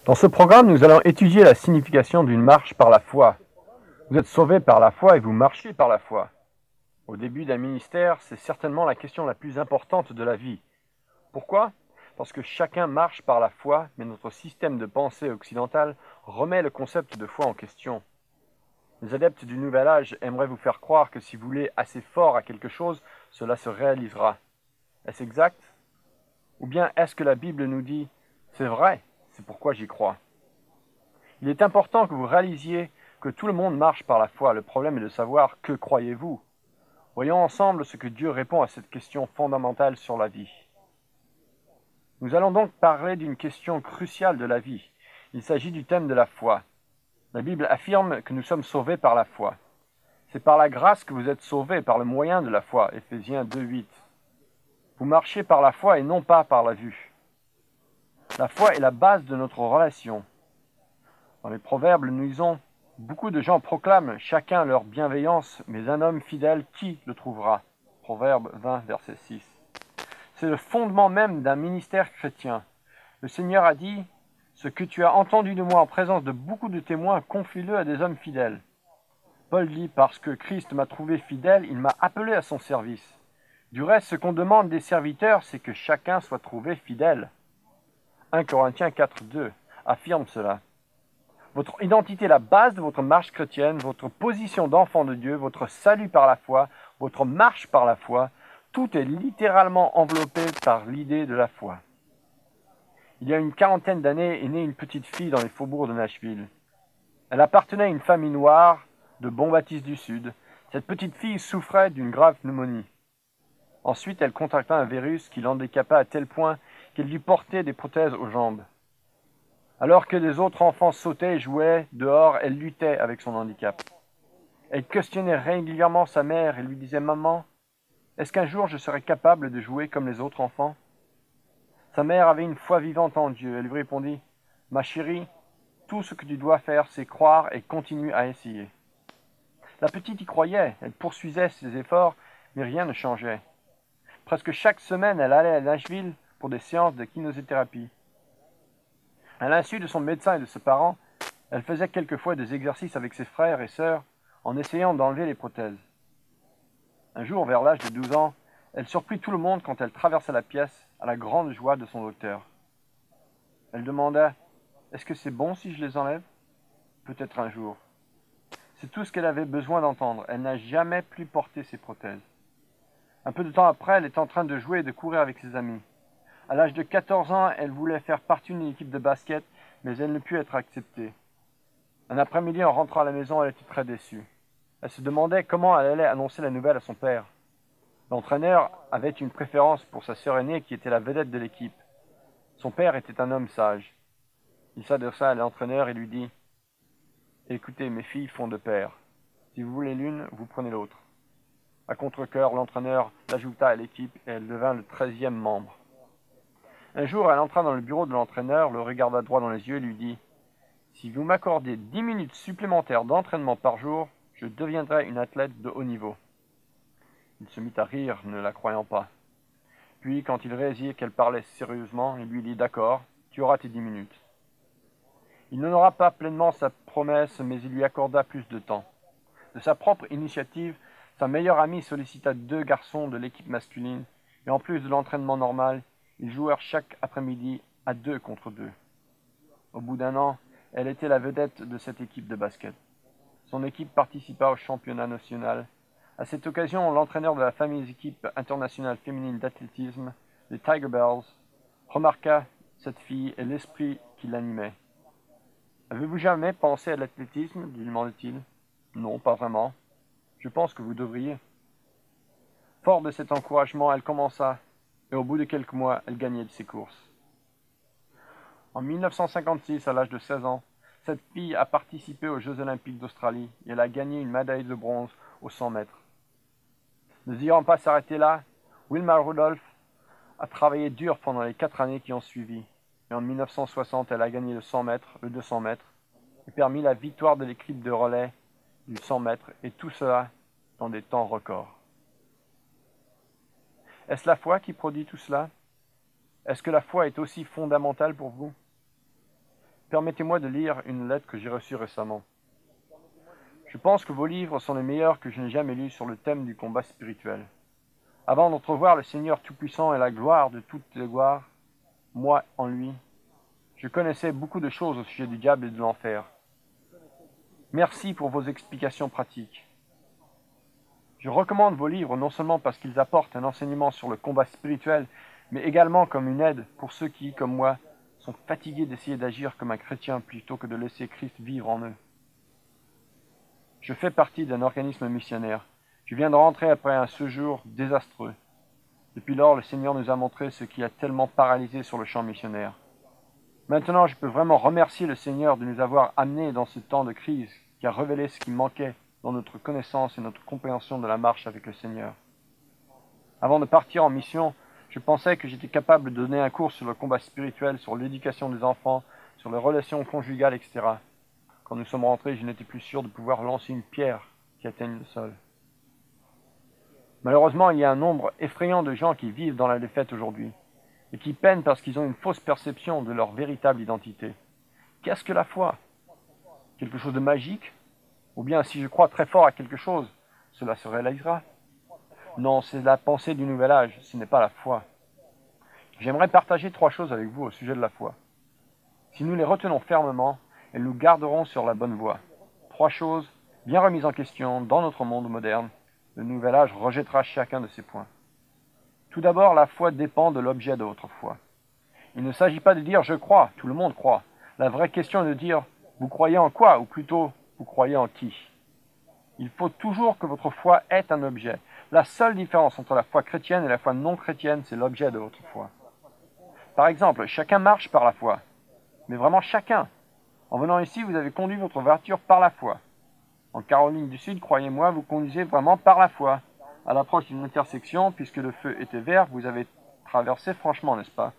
Dans ce programme, nous allons étudier la signification d'une marche par la foi. Vous êtes sauvés par la foi et vous marchez par la foi. Au début d'un ministère, c'est certainement la question la plus importante de la vie. Pourquoi ? Parce que chacun marche par la foi, mais notre système de pensée occidental remet le concept de foi en question. Les adeptes du Nouvel Âge aimeraient vous faire croire que si vous voulez assez fort à quelque chose, cela se réalisera. Est-ce exact ? Ou bien est-ce que la Bible nous dit « c'est vrai, c'est pourquoi j'y crois ». Il est important que vous réalisiez que tout le monde marche par la foi. Le problème est de savoir que croyez-vous. Voyons ensemble ce que Dieu répond à cette question fondamentale sur la vie. Nous allons donc parler d'une question cruciale de la vie. Il s'agit du thème de la foi. La Bible affirme que nous sommes sauvés par la foi. C'est par la grâce que vous êtes sauvés, par le moyen de la foi. Éphésiens 2:8. Vous marchez par la foi et non pas par la vue. La foi est la base de notre relation. Dans les proverbes, nous lisons « Beaucoup de gens proclament chacun leur bienveillance, mais un homme fidèle, qui le trouvera ?» Proverbe 20, verset 6. C'est le fondement même d'un ministère chrétien. Le Seigneur a dit « Ce que tu as entendu de moi en présence de beaucoup de témoins, confie-le à des hommes fidèles. » Paul dit « Parce que Christ m'a trouvé fidèle, il m'a appelé à son service. » Du reste, ce qu'on demande des serviteurs, c'est que chacun soit trouvé fidèle. 1 Corinthiens 4:2 affirme cela. Votre identité est la base de votre marche chrétienne, votre position d'enfant de Dieu, votre salut par la foi, votre marche par la foi, tout est littéralement enveloppé par l'idée de la foi. Il y a une quarantaine d'années est née une petite fille dans les faubourgs de Nashville. Elle appartenait à une famille noire de Bon-Baptiste du Sud. Cette petite fille souffrait d'une grave pneumonie. Ensuite, elle contracta un virus qui l'handicapa à tel point qu'elle dut porter des prothèses aux jambes. Alors que les autres enfants sautaient et jouaient dehors, elle luttait avec son handicap. Elle questionnait régulièrement sa mère et lui disait « Maman, est-ce qu'un jour je serai capable de jouer comme les autres enfants ?» Sa mère avait une foi vivante en Dieu. Elle lui répondit « Ma chérie, tout ce que tu dois faire, c'est croire et continuer à essayer. » La petite y croyait, elle poursuivait ses efforts, mais rien ne changeait. Presque chaque semaine, elle allait à Nashville pour des séances de kinésithérapie. À l'insu de son médecin et de ses parents, elle faisait quelquefois des exercices avec ses frères et sœurs en essayant d'enlever les prothèses. Un jour, vers l'âge de 12 ans, elle surprit tout le monde quand elle traversait la pièce à la grande joie de son docteur. Elle demanda « Est-ce que c'est bon si je les enlève ?»« Peut-être un jour. » C'est tout ce qu'elle avait besoin d'entendre. Elle n'a jamais plus porté ses prothèses. Un peu de temps après, elle est en train de jouer et de courir avec ses amis. À l'âge de 14 ans, elle voulait faire partie d'une équipe de basket, mais elle ne put être acceptée. Un après-midi, en rentrant à la maison, elle était très déçue. Elle se demandait comment elle allait annoncer la nouvelle à son père. L'entraîneur avait une préférence pour sa sœur aînée qui était la vedette de l'équipe. Son père était un homme sage. Il s'adressa à l'entraîneur et lui dit « Écoutez, mes filles font de pair. Si vous voulez l'une, vous prenez l'autre. » À contre-cœur, l'entraîneur l'ajouta à l'équipe et elle devint le 13e membre. Un jour, elle entra dans le bureau de l'entraîneur, le regarda droit dans les yeux et lui dit « Si vous m'accordez 10 minutes supplémentaires d'entraînement par jour, je deviendrai une athlète de haut niveau. » Il se mit à rire, ne la croyant pas. Puis, quand il réalisait qu'elle parlait sérieusement, il lui dit « D'accord, tu auras tes 10 minutes. » Il n'honora pas pleinement sa promesse, mais il lui accorda plus de temps. De sa propre initiative, sa meilleure amie sollicita 2 garçons de l'équipe masculine, et en plus de l'entraînement normal, ils jouèrent chaque après-midi à 2 contre 2. Au bout d'un an, elle était la vedette de cette équipe de basket. Son équipe participa au championnat national. À cette occasion, l'entraîneur de la fameuse équipe internationale féminine d'athlétisme, les Tiger Bells, remarqua cette fille et l'esprit qui l'animait. « Avez-vous jamais pensé à l'athlétisme ?» lui demanda-t-il. « Non, pas vraiment. Je pense que vous devriez. » Fort de cet encouragement, elle commença, et au bout de quelques mois, elle gagnait ses courses. En 1956, à l'âge de 16 ans, cette fille a participé aux Jeux olympiques d'Australie et elle a gagné une médaille de bronze aux 100 mètres. Ne désirant pas s'arrêter là, Wilma Rudolph a travaillé dur pendant les 4 années qui ont suivi. Et en 1960, elle a gagné le 100 mètres, le 200 mètres, et permis la victoire de l'équipe de relais du 100 mètres, et tout cela dans des temps records. Est-ce la foi qui produit tout cela? Est-ce que la foi est aussi fondamentale pour vous? Permettez-moi de lire une lettre que j'ai reçue récemment. Je pense que vos livres sont les meilleurs que je n'ai jamais lus sur le thème du combat spirituel. Avant d'entrevoir le Seigneur Tout-Puissant et la gloire de toutes les gloires, moi en lui, je connaissais beaucoup de choses au sujet du diable et de l'enfer. Merci pour vos explications pratiques. Je recommande vos livres non seulement parce qu'ils apportent un enseignement sur le combat spirituel, mais également comme une aide pour ceux qui, comme moi, sont fatigués d'essayer d'agir comme un chrétien plutôt que de laisser Christ vivre en eux. Je fais partie d'un organisme missionnaire. Je viens de rentrer après un séjour désastreux. Depuis lors, le Seigneur nous a montré ce qui a tellement paralysé sur le champ missionnaire. Maintenant, je peux vraiment remercier le Seigneur de nous avoir amenés dans ce temps de crise qui a révélé ce qui manquait dans notre connaissance et notre compréhension de la marche avec le Seigneur. Avant de partir en mission, je pensais que j'étais capable de donner un cours sur le combat spirituel, sur l'éducation des enfants, sur les relations conjugales, etc. Quand nous sommes rentrés, je n'étais plus sûr de pouvoir lancer une pierre qui atteigne le sol. Malheureusement, il y a un nombre effrayant de gens qui vivent dans la défaite aujourd'hui et qui peinent parce qu'ils ont une fausse perception de leur véritable identité. Qu'est-ce que la foi? Quelque chose de magique? Ou bien si je crois très fort à quelque chose, cela se réalisera? Non, c'est la pensée du nouvel âge, ce n'est pas la foi. J'aimerais partager 3 choses avec vous au sujet de la foi. Si nous les retenons fermement, elles nous garderont sur la bonne voie. 3 choses bien remises en question dans notre monde moderne. Le nouvel âge rejettera chacun de ces points. Tout d'abord, la foi dépend de l'objet de votre foi. Il ne s'agit pas de dire « je crois », tout le monde croit. La vraie question est de dire « vous croyez en quoi » ou plutôt « vous croyez en qui ». Il faut toujours que votre foi ait un objet. La seule différence entre la foi chrétienne et la foi non chrétienne, c'est l'objet de votre foi. Par exemple, chacun marche par la foi. Mais vraiment chacun. En venant ici, vous avez conduit votre voiture par la foi. En Caroline du Sud, croyez-moi, vous conduisez vraiment par la foi. À l'approche d'une intersection, puisque le feu était vert, vous avez traversé franchement, n'est-ce pas?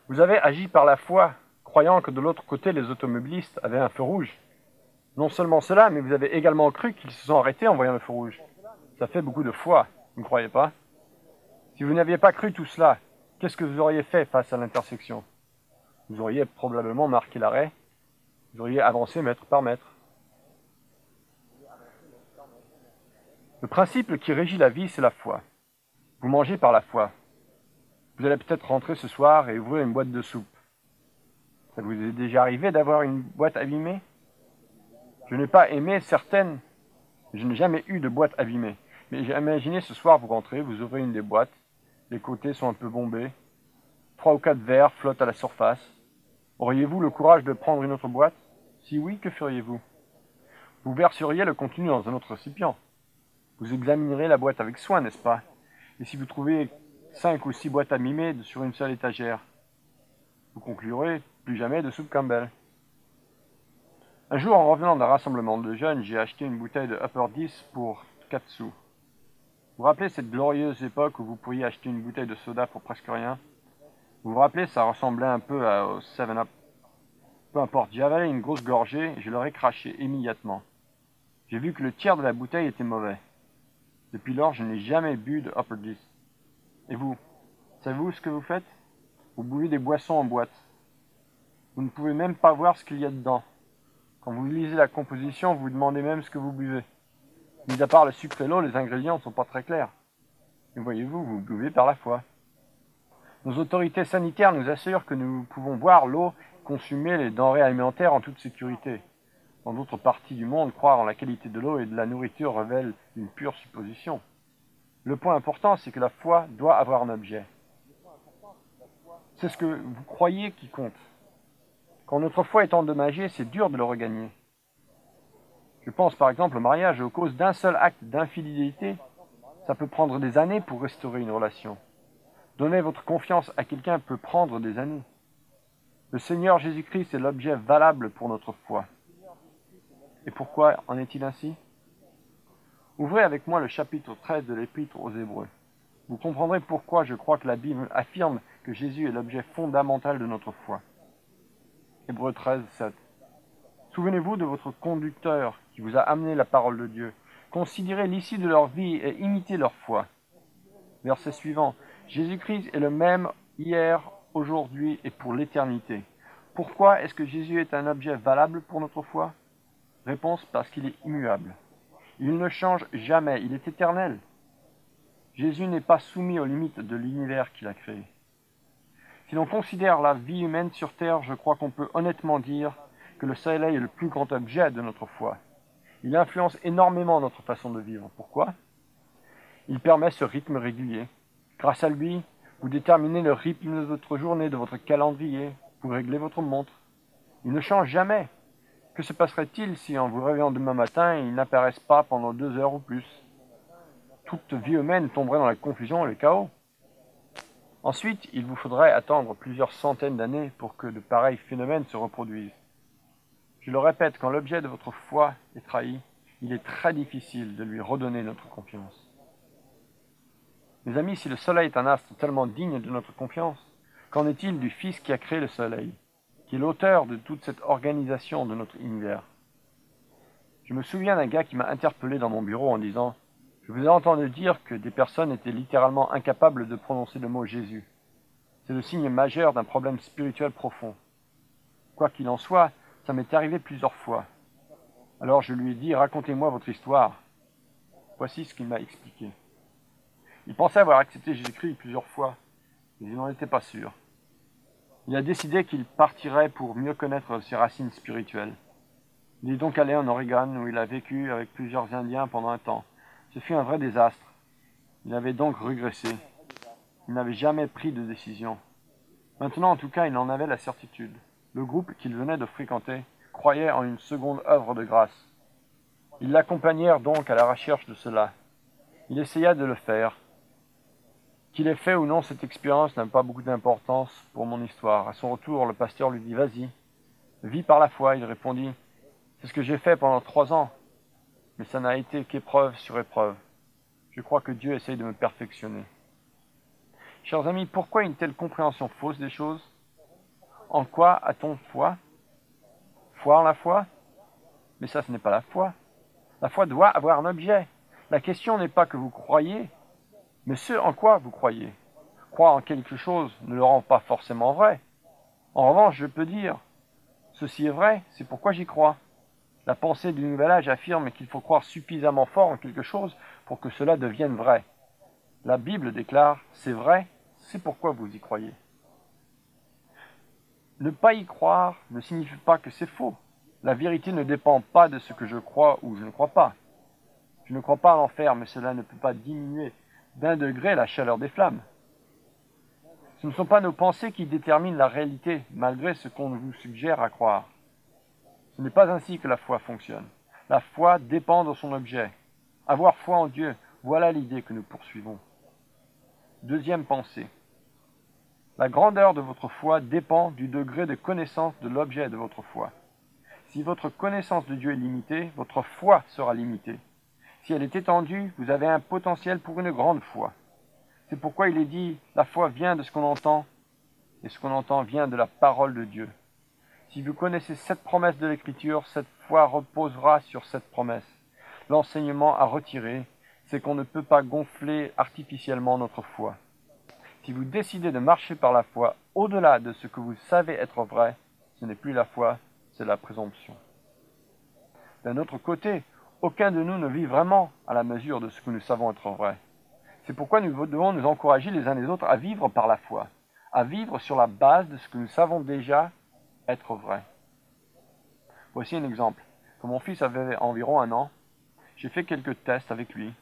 Vous avez agi par la foi, croyant que de l'autre côté, les automobilistes avaient un feu rouge. Non seulement cela, mais vous avez également cru qu'ils se sont arrêtés en voyant le feu rouge. Ça fait beaucoup de foi, vous ne croyez pas? Si vous n'aviez pas cru tout cela, qu'est-ce que vous auriez fait face à l'intersection? Vous auriez probablement marqué l'arrêt, vous auriez avancé mètre par mètre. Le principe qui régit la vie, c'est la foi. Vous mangez par la foi. Vous allez peut-être rentrer ce soir et ouvrir une boîte de soupe. Ça vous est déjà arrivé d'avoir une boîte abîmée? Je n'ai pas aimé certaines, je n'ai jamais eu de boîte abîmée. Mais j'ai imaginé ce soir, vous rentrez, vous ouvrez une des boîtes, les côtés sont un peu bombés, 3 ou 4 verres flottent à la surface. Auriez-vous le courage de prendre une autre boîte? Si oui, que feriez-vous? Vous verseriez le contenu dans un autre récipient. Vous examinerez la boîte avec soin, n'est-ce pas? Et si vous trouvez 5 ou 6 boîtes abîmées sur une seule étagère, vous conclurez plus jamais de soupe Campbell. Un jour, en revenant d'un rassemblement de jeunes, j'ai acheté une bouteille de Upper 10 pour 4 sous. Vous vous rappelez cette glorieuse époque où vous pourriez acheter une bouteille de soda pour presque rien? Vous vous rappelez, ça ressemblait un peu au 7-Up. Peu importe, j'ai avalé une grosse gorgée et je l'aurais craché immédiatement. J'ai vu que le tiers de la bouteille était mauvais. Depuis lors, je n'ai jamais bu de Upper 10. Et vous, savez-vous ce que vous faites? Vous buvez des boissons en boîte. Vous ne pouvez même pas voir ce qu'il y a dedans. Quand vous lisez la composition, vous vous demandez même ce que vous buvez. Mis à part le sucre et l'eau, les ingrédients ne sont pas très clairs. Et voyez-vous, vous buvez par la foi. Nos autorités sanitaires nous assurent que nous pouvons boire l'eau, consommer les denrées alimentaires en toute sécurité. Dans d'autres parties du monde, croire en la qualité de l'eau et de la nourriture révèle une pure supposition. Le point important, c'est que la foi doit avoir un objet. C'est ce que vous croyez qui compte. Quand notre foi est endommagée, c'est dur de le regagner. Je pense par exemple au mariage, à cause d'un seul acte d'infidélité, ça peut prendre des années pour restaurer une relation. Donner votre confiance à quelqu'un peut prendre des années. Le Seigneur Jésus-Christ est l'objet valable pour notre foi. Et pourquoi en est-il ainsi? Ouvrez avec moi le chapitre 13 de l'Épître aux Hébreux. Vous comprendrez pourquoi je crois que la Bible affirme que Jésus est l'objet fondamental de notre foi. Hébreux 13, 7. Souvenez-vous de votre conducteur qui vous a amené la parole de Dieu. Considérez l'issue de leur vie et imitez leur foi. Verset suivant. Jésus-Christ est le même hier, aujourd'hui et pour l'éternité. Pourquoi est-ce que Jésus est un objet valable pour notre foi? Réponse, parce qu'il est immuable. Il ne change jamais, il est éternel. Jésus n'est pas soumis aux limites de l'univers qu'il a créé. Si l'on considère la vie humaine sur Terre, je crois qu'on peut honnêtement dire que le Soleil est le plus grand objet de notre foi. Il influence énormément notre façon de vivre. Pourquoi? Il permet ce rythme régulier. Grâce à lui, vous déterminez le rythme de votre journée, de votre calendrier. Vous réglez votre montre. Il ne change jamais. Que se passerait-il si, en vous réveillant demain matin, il n'apparaisse pas pendant 2 heures ou plus? Toute vie humaine tomberait dans la confusion et le chaos. Ensuite, il vous faudrait attendre plusieurs centaines d'années pour que de pareils phénomènes se reproduisent. Je le répète, quand l'objet de votre foi est trahi, il est très difficile de lui redonner notre confiance. Mes amis, si le Soleil est un astre tellement digne de notre confiance, qu'en est-il du Fils qui a créé le Soleil, qui est l'auteur de toute cette organisation de notre univers? Je me souviens d'un gars qui m'a interpellé dans mon bureau en disant « Je vous ai entendu dire que des personnes étaient littéralement incapables de prononcer le mot Jésus. C'est le signe majeur d'un problème spirituel profond. Quoi qu'il en soit, ça m'est arrivé plusieurs fois. Alors je lui ai dit « Racontez-moi votre histoire. » Voici ce qu'il m'a expliqué. Il pensait avoir accepté Jésus-Christ plusieurs fois, mais il n'en était pas sûr. Il a décidé qu'il partirait pour mieux connaître ses racines spirituelles. Il est donc allé en Oregon, où il a vécu avec plusieurs Indiens pendant un temps. Ce fut un vrai désastre. Il avait donc régressé. Il n'avait jamais pris de décision. Maintenant, en tout cas, il en avait la certitude. Le groupe qu'il venait de fréquenter croyait en une seconde œuvre de grâce. Ils l'accompagnèrent donc à la recherche de cela. Il essaya de le faire. Qu'il ait fait ou non cette expérience n'a pas beaucoup d'importance pour mon histoire. À son retour, le pasteur lui dit « Vas-y, vis par la foi », il répondit. « C'est ce que j'ai fait pendant 3 ans, mais ça n'a été qu'épreuve sur épreuve. Je crois que Dieu essaye de me perfectionner. » Chers amis, pourquoi une telle compréhension fausse des choses? En quoi a-t-on foi? Foi en la foi? Mais ça, ce n'est pas la foi. La foi doit avoir un objet. La question n'est pas que vous croyez, mais ce en quoi vous croyez. Croire en quelque chose ne le rend pas forcément vrai. En revanche, je peux dire, ceci est vrai, c'est pourquoi j'y crois. La pensée du Nouvel Âge affirme qu'il faut croire suffisamment fort en quelque chose pour que cela devienne vrai. La Bible déclare, c'est vrai, c'est pourquoi vous y croyez. Ne pas y croire ne signifie pas que c'est faux. La vérité ne dépend pas de ce que je crois ou je ne crois pas. Je ne crois pas à l'enfer, mais cela ne peut pas diminuer d'1 degré la chaleur des flammes. Ce ne sont pas nos pensées qui déterminent la réalité, malgré ce qu'on vous suggère à croire. Ce n'est pas ainsi que la foi fonctionne. La foi dépend de son objet. Avoir foi en Dieu, voilà l'idée que nous poursuivons. Deuxième pensée. La grandeur de votre foi dépend du degré de connaissance de l'objet de votre foi. Si votre connaissance de Dieu est limitée, votre foi sera limitée. Si elle est étendue, vous avez un potentiel pour une grande foi. C'est pourquoi il est dit, la foi vient de ce qu'on entend, et ce qu'on entend vient de la parole de Dieu. Si vous connaissez cette promesse de l'Écriture, cette foi reposera sur cette promesse. L'enseignement à retirer, c'est qu'on ne peut pas gonfler artificiellement notre foi. Si vous décidez de marcher par la foi au-delà de ce que vous savez être vrai, ce n'est plus la foi, c'est la présomption. D'un autre côté, aucun de nous ne vit vraiment à la mesure de ce que nous savons être vrai. C'est pourquoi nous devons nous encourager les uns les autres à vivre par la foi, à vivre sur la base de ce que nous savons déjà être vrai. Voici un exemple. Quand mon fils avait environ 1 an, j'ai fait quelques tests avec lui.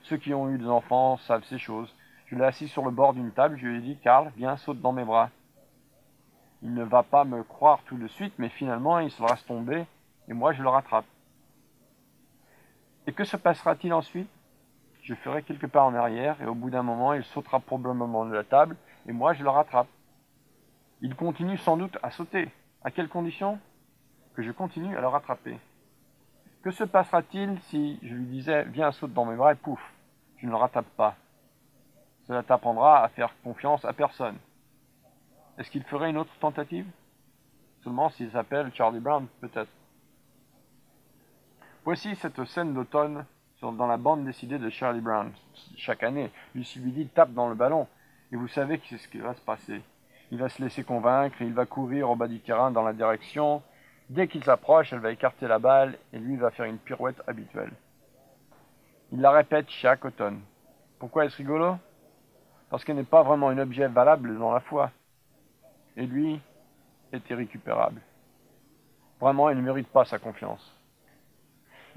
Ceux qui ont eu des enfants savent ces choses. Je l'ai assis sur le bord d'une table, je lui ai dit « Karl, viens, saute dans mes bras ». Il ne va pas me croire tout de suite, mais finalement il se laisse tomber et moi je le rattrape. Et que se passera-t-il ensuite? Je ferai quelques pas en arrière et au bout d'un moment il sautera probablement de la table et moi je le rattrape. Il continue sans doute à sauter. À quelles conditions? Que je continue à le rattraper. Que se passera-t-il si je lui disais « Viens, saute dans mes bras » et pouf, je ne le rattrape pas? Cela t'apprendra à faire confiance à personne. Est-ce qu'il ferait une autre tentative? Seulement s'il s'appelle Charlie Brown, peut-être. Voici cette scène d'automne dans la bande dessinée de Charlie Brown. Chaque année, Lucy lui dit « Tape dans le ballon » et vous savez ce qui va se passer. Il va se laisser convaincre et il va courir au bas du terrain dans la direction. Dès qu'il s'approche, elle va écarter la balle et lui va faire une pirouette habituelle. Il la répète chaque automne. Pourquoi est-ce rigolo? Parce qu'elle n'est pas vraiment un objet valable dans la foi. Et lui est irrécupérable. Vraiment, il ne mérite pas sa confiance.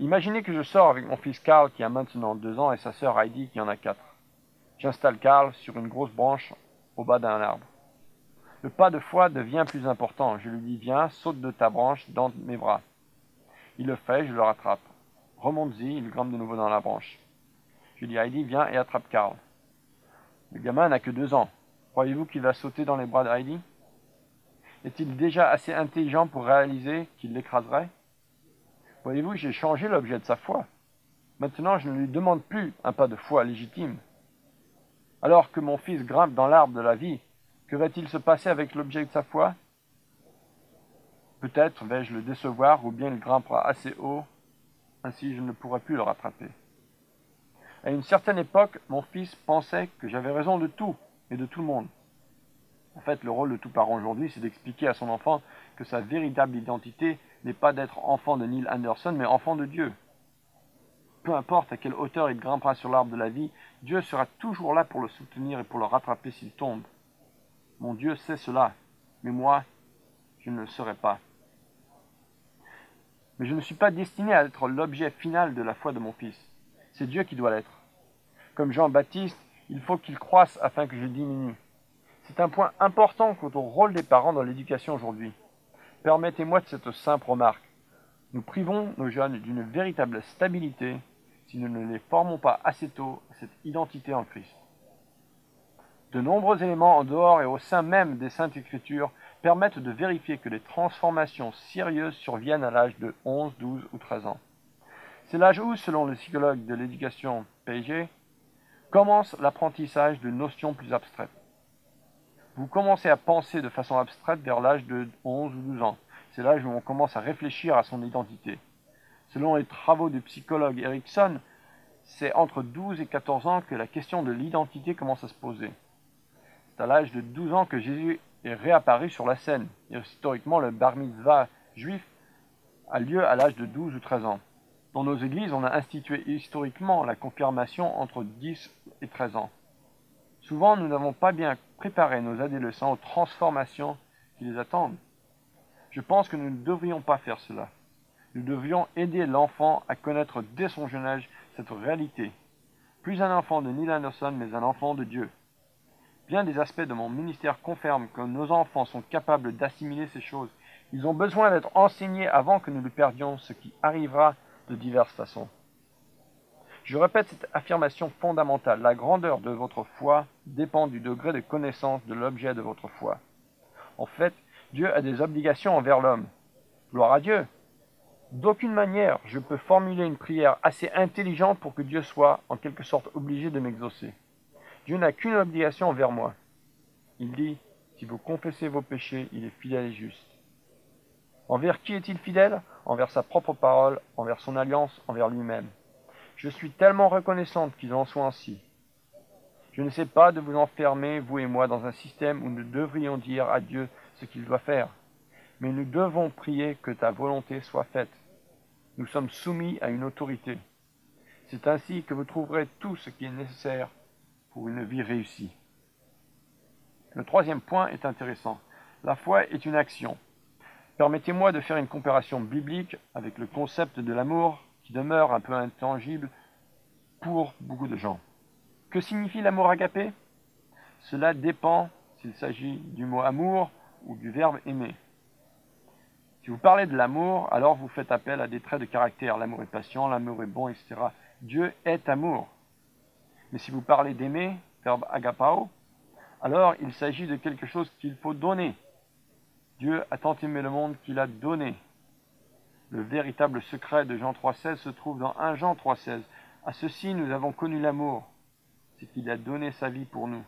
Imaginez que je sors avec mon fils Karl qui a maintenant 2 ans et sa sœur Heidi qui en a 4. J'installe Karl sur une grosse branche au bas d'un arbre. Le pas de foi devient plus important. Je lui dis viens, saute de ta branche dans mes bras. Il le fait, je le rattrape. Remonte-y, il grimpe de nouveau dans la branche. Je dis Heidi viens et attrape Karl. Le gamin n'a que 2 ans. Croyez-vous qu'il va sauter dans les bras de Heidi? Est-il déjà assez intelligent pour réaliser qu'il l'écraserait? Voyez-vous, j'ai changé l'objet de sa foi. Maintenant, je ne lui demande plus un pas de foi légitime. Alors que mon fils grimpe dans l'arbre de la vie, que va-t-il se passer avec l'objet de sa foi? Peut-être vais-je le décevoir ou bien il grimpera assez haut, ainsi je ne pourrai plus le rattraper. À une certaine époque, mon fils pensait que j'avais raison de tout et de tout le monde. En fait, le rôle de tout parent aujourd'hui, c'est d'expliquer à son enfant que sa véritable identité n'est pas d'être enfant de Neil Anderson, mais enfant de Dieu. Peu importe à quelle hauteur il grimpera sur l'arbre de la vie, Dieu sera toujours là pour le soutenir et pour le rattraper s'il tombe. Mon Dieu sait cela, mais moi, je ne le serai pas. Mais je ne suis pas destiné à être l'objet final de la foi de mon fils. C'est Dieu qui doit l'être. Comme Jean-Baptiste, il faut qu'il croisse afin que je diminue. C'est un point important quant au rôle des parents dans l'éducation aujourd'hui. Permettez-moi de cette simple remarque. Nous privons nos jeunes d'une véritable stabilité si nous ne les formons pas assez tôt à cette identité en Christ. De nombreux éléments en dehors et au sein même des Saintes Écritures permettent de vérifier que les transformations sérieuses surviennent à l'âge de 11, 12 ou 13 ans. C'est l'âge où, selon le psychologue de l'éducation Piaget, commence l'apprentissage de notions plus abstraites. Vous commencez à penser de façon abstraite vers l'âge de 11 ou 12 ans. C'est l'âge où on commence à réfléchir à son identité. Selon les travaux du psychologue Erikson, c'est entre 12 et 14 ans que la question de l'identité commence à se poser. C'est à l'âge de 12 ans que Jésus est réapparu sur la scène. Historiquement, le bar mitzvah juif a lieu à l'âge de 12 ou 13 ans. Dans nos églises, on a institué historiquement la confirmation entre 10 et 13 ans. Souvent, nous n'avons pas bien préparé nos adolescents aux transformations qui les attendent. Je pense que nous ne devrions pas faire cela. Nous devrions aider l'enfant à connaître dès son jeune âge cette réalité. Plus un enfant de Neil Anderson, mais un enfant de Dieu. Bien des aspects de mon ministère confirment que nos enfants sont capables d'assimiler ces choses. Ils ont besoin d'être enseignés avant que nous le perdions, ce qui arrivera de diverses façons. Je répète cette affirmation fondamentale. La grandeur de votre foi dépend du degré de connaissance de l'objet de votre foi. En fait, Dieu a des obligations envers l'homme. Gloire à Dieu. D'aucune manière, je peux formuler une prière assez intelligente pour que Dieu soit, en quelque sorte, obligé de m'exaucer. Dieu n'a qu'une obligation envers moi. Il dit, si vous confessez vos péchés, il est fidèle et juste. Envers qui est-il fidèle? Envers sa propre parole, envers son alliance, envers lui-même. Je suis tellement reconnaissante qu'il en soit ainsi. Je ne sais pas de vous enfermer, vous et moi, dans un système où nous devrions dire à Dieu ce qu'il doit faire. Mais nous devons prier que ta volonté soit faite. Nous sommes soumis à une autorité. C'est ainsi que vous trouverez tout ce qui est nécessaire pour une vie réussie. Le troisième point est intéressant. La foi est une action. Permettez-moi de faire une comparaison biblique avec le concept de l'amour qui demeure un peu intangible pour beaucoup de gens. Que signifie l'amour agapé? Cela dépend s'il s'agit du mot amour ou du verbe aimer. Si vous parlez de l'amour, alors vous faites appel à des traits de caractère. L'amour est patient, l'amour est bon, etc. Dieu est amour. Mais si vous parlez d'aimer, verbe agapao, alors il s'agit de quelque chose qu'il faut donner. Dieu a tant aimé le monde qu'il a donné. Le véritable secret de Jean 3,16 se trouve dans 1 Jean 3,16. À ceci, nous avons connu l'amour, c'est qu'il a donné sa vie pour nous.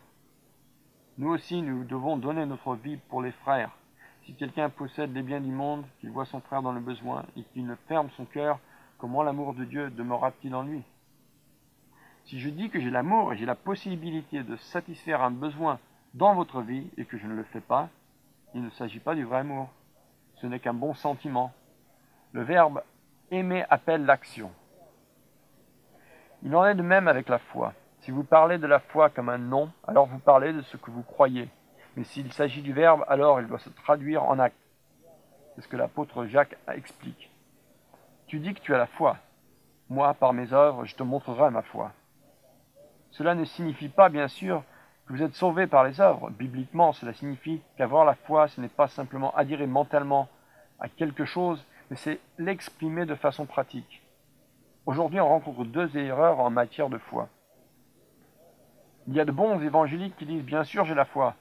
Nous aussi, nous devons donner notre vie pour les frères. Si quelqu'un possède les biens du monde, qu'il voit son frère dans le besoin et qu'il ne ferme son cœur, comment l'amour de Dieu demeurera-t-il en lui? Si je dis que j'ai l'amour et j'ai la possibilité de satisfaire un besoin dans votre vie et que je ne le fais pas, il ne s'agit pas du vrai amour. Ce n'est qu'un bon sentiment. Le verbe aimer appelle l'action. Il en est de même avec la foi. Si vous parlez de la foi comme un nom, alors vous parlez de ce que vous croyez. Mais s'il s'agit du verbe, alors il doit se traduire en acte. C'est ce que l'apôtre Jacques explique. Tu dis que tu as la foi. Moi, par mes œuvres, je te montrerai ma foi. Cela ne signifie pas, bien sûr, que vous êtes sauvé par les œuvres. Bibliquement, cela signifie qu'avoir la foi, ce n'est pas simplement adhérer mentalement à quelque chose, mais c'est l'exprimer de façon pratique. Aujourd'hui, on rencontre deux erreurs en matière de foi. Il y a de bons évangéliques qui disent « Bien sûr, j'ai la foi »,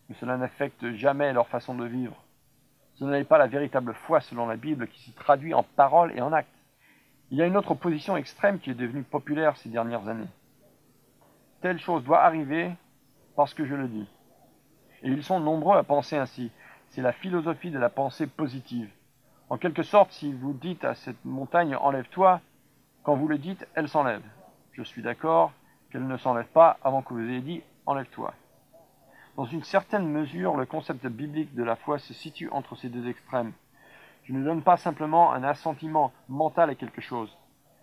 mais cela n'affecte jamais leur façon de vivre. Ce n'est pas la véritable foi selon la Bible qui s'y traduit en paroles et en actes. Il y a une autre position extrême qui est devenue populaire ces dernières années. Telle chose doit arriver parce que je le dis. Et ils sont nombreux à penser ainsi. C'est la philosophie de la pensée positive. En quelque sorte, si vous dites à cette montagne « enlève-toi », quand vous le dites, elle s'enlève. Je suis d'accord qu'elle ne s'enlève pas avant que vous ayez dit « enlève-toi ». Dans une certaine mesure, le concept biblique de la foi se situe entre ces deux extrêmes. Je ne donne pas simplement un assentiment mental à quelque chose,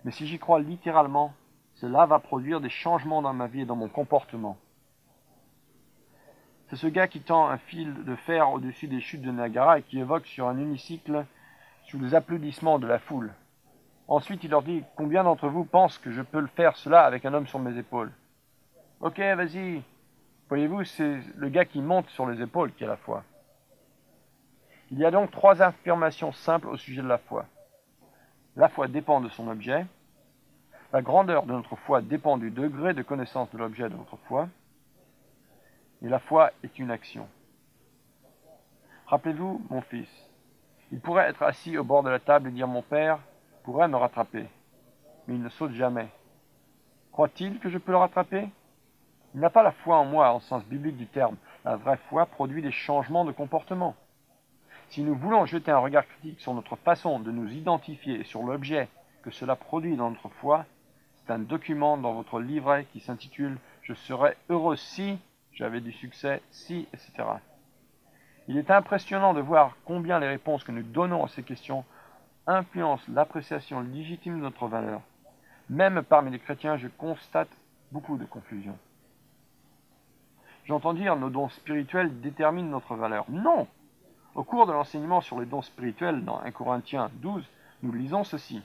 mais si j'y crois littéralement, cela va produire des changements dans ma vie et dans mon comportement. C'est ce gars qui tend un fil de fer au-dessus des chutes de Niagara et qui évoque sur un unicycle sous les applaudissements de la foule. Ensuite, il leur dit « Combien d'entre vous pensent que je peux le faire cela avec un homme sur mes épaules ?»« Ok, vas-y. » Voyez-vous, c'est le gars qui monte sur les épaules qui a la foi. Il y a donc trois affirmations simples au sujet de la foi. La foi dépend de son objet. La grandeur de notre foi dépend du degré de connaissance de l'objet de notre foi. Et la foi est une action. Rappelez-vous, mon fils, il pourrait être assis au bord de la table et dire « Mon père pourrait me rattraper », mais il ne saute jamais. Croit-il que je peux le rattraper ? Il n'a pas la foi en moi, au sens biblique du terme. La vraie foi produit des changements de comportement. Si nous voulons jeter un regard critique sur notre façon de nous identifier et sur l'objet que cela produit dans notre foi, c'est un document dans votre livret qui s'intitule « Je serais heureux si j'avais du succès, si, etc. » Il est impressionnant de voir combien les réponses que nous donnons à ces questions influencent l'appréciation légitime de notre valeur. Même parmi les chrétiens, je constate beaucoup de confusion. J'entends dire nos dons spirituels déterminent notre valeur. Non! Au cours de l'enseignement sur les dons spirituels dans 1 Corinthiens 12, nous lisons ceci.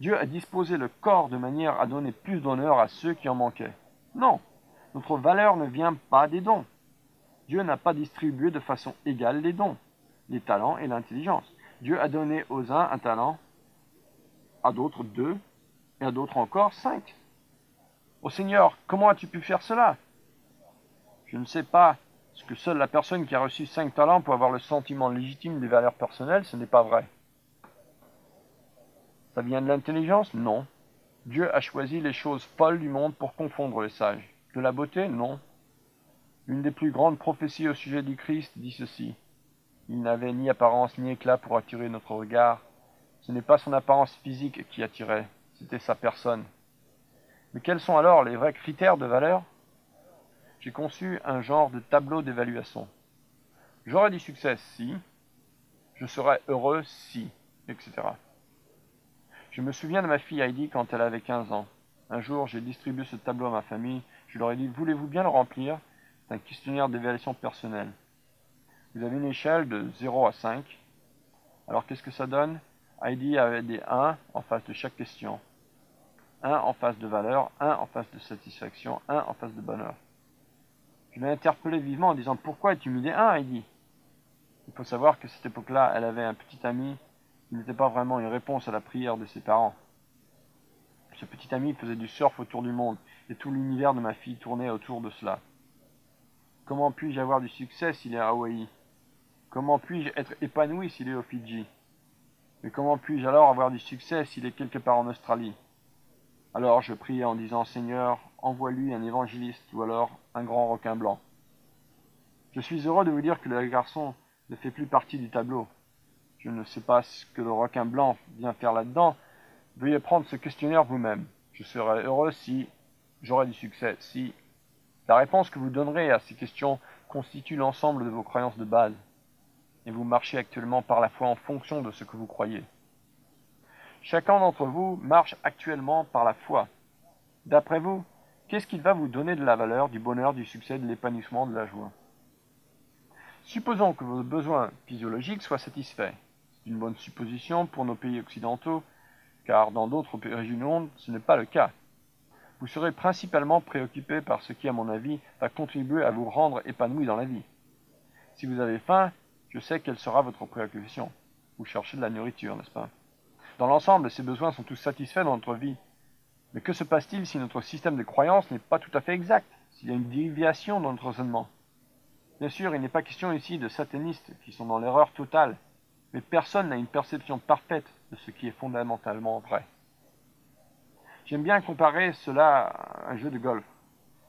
Dieu a disposé le corps de manière à donner plus d'honneur à ceux qui en manquaient. Non, notre valeur ne vient pas des dons. Dieu n'a pas distribué de façon égale les dons, les talents et l'intelligence. Dieu a donné aux uns un talent, à d'autres 2, et à d'autres encore 5. Ô Seigneur, comment as-tu pu faire cela? Je ne sais pas. Est-ce que seule la personne qui a reçu 5 talents peut avoir le sentiment légitime des valeurs personnelles? Ce n'est pas vrai. Ça vient de l'intelligence? Non. Dieu a choisi les choses folles du monde pour confondre les sages. De la beauté? Non. Une des plus grandes prophéties au sujet du Christ dit ceci. Il n'avait ni apparence ni éclat pour attirer notre regard. Ce n'est pas son apparence physique qui attirait, c'était sa personne. Mais quels sont alors les vrais critères de valeur? J'ai conçu un genre de tableau d'évaluation. J'aurai du succès si, je serai heureux si, etc. Je me souviens de ma fille Heidi quand elle avait 15 ans. Un jour, j'ai distribué ce tableau à ma famille. Je leur ai dit, voulez-vous bien le remplir? C'est un questionnaire d'évaluation personnelle. Vous avez une échelle de 0 à 5. Alors qu'est-ce que ça donne? Heidi avait des 1 en face de chaque question. 1 en face de valeur, 1 en face de satisfaction, 1 en face de bonheur. Je l'ai interpellée vivement en disant « Pourquoi as-tu mis des 1, Heidi ?» Il faut savoir qu'à cette époque-là, elle avait un petit ami qui n'était pas vraiment une réponse à la prière de ses parents. Ce petit ami faisait du surf autour du monde, et tout l'univers de ma fille tournait autour de cela. Comment puis-je avoir du succès s'il est à Hawaï? Comment puis-je être épanoui s'il est au Fidji? Mais comment puis-je alors avoir du succès s'il est quelque part en Australie? Alors je priais en disant « Seigneur, envoie-lui un évangéliste ou alors un grand requin blanc. » Je suis heureux de vous dire que le garçon ne fait plus partie du tableau. Je ne sais pas ce que le requin blanc vient faire là-dedans. Veuillez prendre ce questionnaire vous-même. Je serai heureux si j'aurai du succès. Si la réponse que vous donnerez à ces questions constitue l'ensemble de vos croyances de base, et vous marchez actuellement par la foi en fonction de ce que vous croyez. Chacun d'entre vous marche actuellement par la foi. D'après vous, qu'est-ce qui va vous donner de la valeur, du bonheur, du succès, de l'épanouissement, de la joie? Supposons que vos besoins physiologiques soient satisfaits. C'est une bonne supposition pour nos pays occidentaux, car dans d'autres régions du monde, ce n'est pas le cas. Vous serez principalement préoccupé par ce qui, à mon avis, va contribuer à vous rendre épanoui dans la vie. Si vous avez faim, je sais quelle sera votre préoccupation. Vous cherchez de la nourriture, n'est-ce pas? Dans l'ensemble, ces besoins sont tous satisfaits dans notre vie. Mais que se passe-t-il si notre système de croyance n'est pas tout à fait exact, s'il y a une déviation dans notre raisonnement? Bien sûr, il n'est pas question ici de satanistes qui sont dans l'erreur totale, mais personne n'a une perception parfaite de ce qui est fondamentalement vrai. J'aime bien comparer cela à un jeu de golf.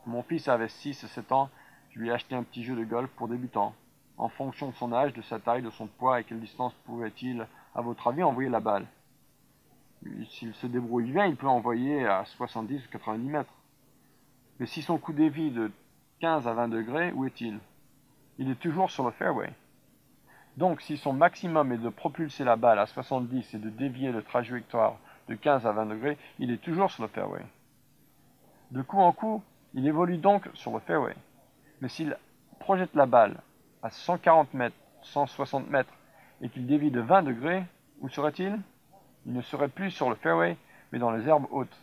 Mon fils avait 6 et 7 ans, je lui ai acheté un petit jeu de golf pour débutants. En fonction de son âge, de sa taille, de son poids et quelle distance pouvait-il, à votre avis, envoyer la balle? S'il se débrouille bien, il peut envoyer à 70 ou 90 mètres. Mais si son coup dévie de 15 à 20 degrés, où est-il? Il est toujours sur le fairway. Donc, si son maximum est de propulser la balle à 70 et de dévier le trajectoire de 15 à 20 degrés, il est toujours sur le fairway. De coup en coup, il évolue donc sur le fairway. Mais s'il projette la balle à 140 mètres, 160 mètres et qu'il dévie de 20 degrés, où serait-il? Il ne serait plus sur le fairway, mais dans les herbes hautes.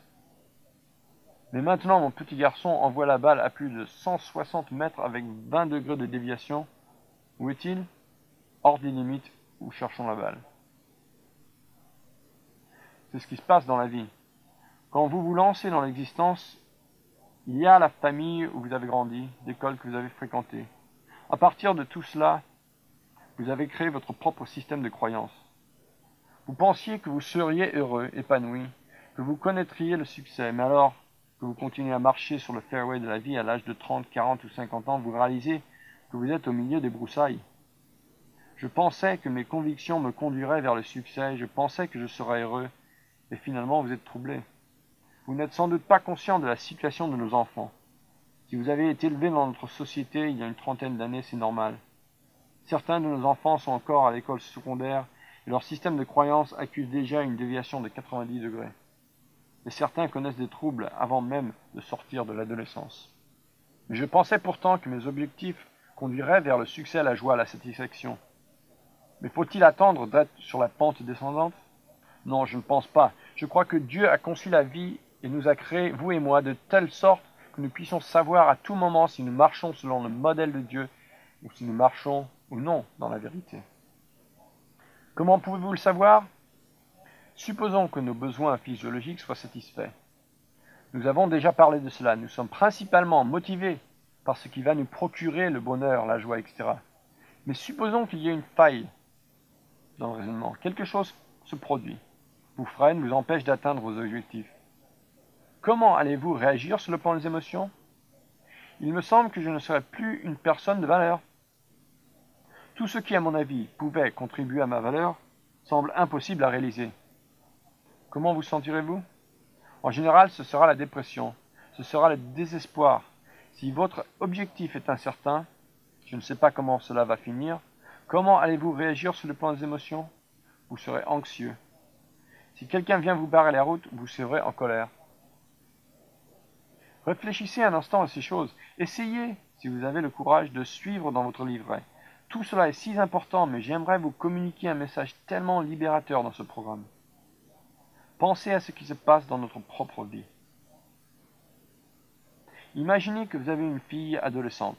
Mais maintenant, mon petit garçon envoie la balle à plus de 160 mètres avec 20 degrés de déviation. Où est-il? Hors des limites où cherchons la balle. C'est ce qui se passe dans la vie. Quand vous vous lancez dans l'existence, il y a la famille où vous avez grandi, l'école que vous avez fréquentée. À partir de tout cela, vous avez créé votre propre système de croyance. Vous pensiez que vous seriez heureux, épanoui, que vous connaîtriez le succès, mais alors que vous continuez à marcher sur le fairway de la vie à l'âge de 30, 40 ou 50 ans, vous réalisez que vous êtes au milieu des broussailles. Je pensais que mes convictions me conduiraient vers le succès, je pensais que je serais heureux, et finalement vous êtes troublé. Vous n'êtes sans doute pas conscient de la situation de nos enfants. Si vous avez été élevé dans notre société il y a une trentaine d'années, c'est normal. Certains de nos enfants sont encore à l'école secondaire et leur système de croyance accuse déjà une déviation de 90 degrés. Et certains connaissent des troubles avant même de sortir de l'adolescence. Mais je pensais pourtant que mes objectifs conduiraient vers le succès, la joie, la satisfaction. Mais faut-il attendre d'être sur la pente descendante? Non, je ne pense pas. Je crois que Dieu a conçu la vie et nous a créés, vous et moi, de telle sorte que nous puissions savoir à tout moment si nous marchons selon le modèle de Dieu ou si nous marchons ou non dans la vérité. Comment pouvez-vous le savoir? Supposons que nos besoins physiologiques soient satisfaits. Nous avons déjà parlé de cela. Nous sommes principalement motivés par ce qui va nous procurer le bonheur, la joie, etc. Mais supposons qu'il y ait une faille dans le raisonnement. Quelque chose se produit, vous freine, vous empêche d'atteindre vos objectifs. Comment allez-vous réagir sur le plan des émotions? Il me semble que je ne serai plus une personne de valeur. Tout ce qui, à mon avis, pouvait contribuer à ma valeur semble impossible à réaliser. Comment vous sentirez-vous? En général, ce sera la dépression, ce sera le désespoir. Si votre objectif est incertain, je ne sais pas comment cela va finir, comment allez-vous réagir sur le plan des émotions? Vous serez anxieux. Si quelqu'un vient vous barrer la route, vous serez en colère. Réfléchissez un instant à ces choses. Essayez, si vous avez le courage, de suivre dans votre livret. Tout cela est si important, mais j'aimerais vous communiquer un message tellement libérateur dans ce programme. Pensez à ce qui se passe dans notre propre vie. Imaginez que vous avez une fille adolescente.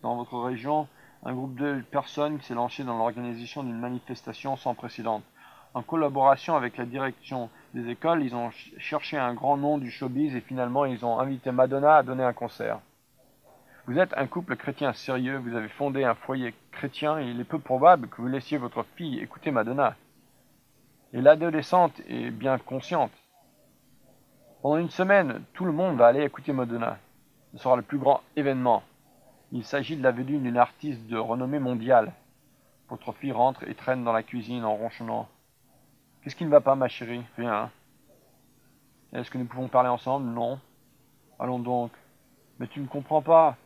Dans votre région, un groupe de personnes s'est lancé dans l'organisation d'une manifestation sans précédent. En collaboration avec la direction des écoles, ils ont cherché un grand nom du showbiz et finalement ils ont invité Madonna à donner un concert. Vous êtes un couple chrétien sérieux, vous avez fondé un foyer chrétien et il est peu probable que vous laissiez votre fille écouter Madonna. Et l'adolescente est bien consciente. Pendant une semaine, tout le monde va aller écouter Madonna. Ce sera le plus grand événement. Il s'agit de la venue d'une artiste de renommée mondiale. Votre fille rentre et traîne dans la cuisine en ronchonnant. « Qu'est-ce qui ne va pas, ma chérie? Rien. Est-ce que nous pouvons parler ensemble? Non. Allons donc. Mais tu ne comprends pas.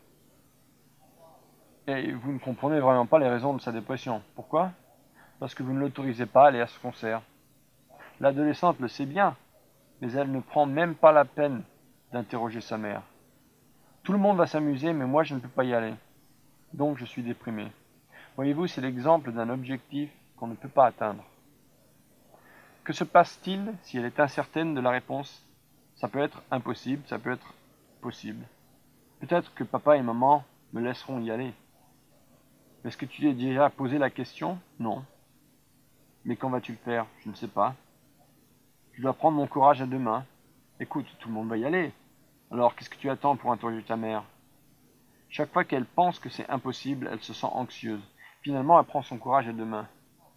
Et vous ne comprenez vraiment pas les raisons de sa dépression. Pourquoi? Parce que vous ne l'autorisez pas à aller à ce concert. L'adolescente le sait bien, mais elle ne prend même pas la peine d'interroger sa mère. Tout le monde va s'amuser, mais moi je ne peux pas y aller. Donc je suis déprimé. Voyez-vous, c'est l'exemple d'un objectif qu'on ne peut pas atteindre. Que se passe-t-il si elle est incertaine de la réponse? Ça peut être impossible, ça peut être possible. Peut-être que papa et maman me laisseront y aller. Est-ce que tu t'es déjà posé la question? Non. Mais quand vas-tu le faire? Je ne sais pas. Je dois prendre mon courage à deux mains. Écoute, tout le monde va y aller. Alors qu'est-ce que tu attends pour interroger ta mère? Chaque fois qu'elle pense que c'est impossible, elle se sent anxieuse. Finalement, elle prend son courage à deux mains.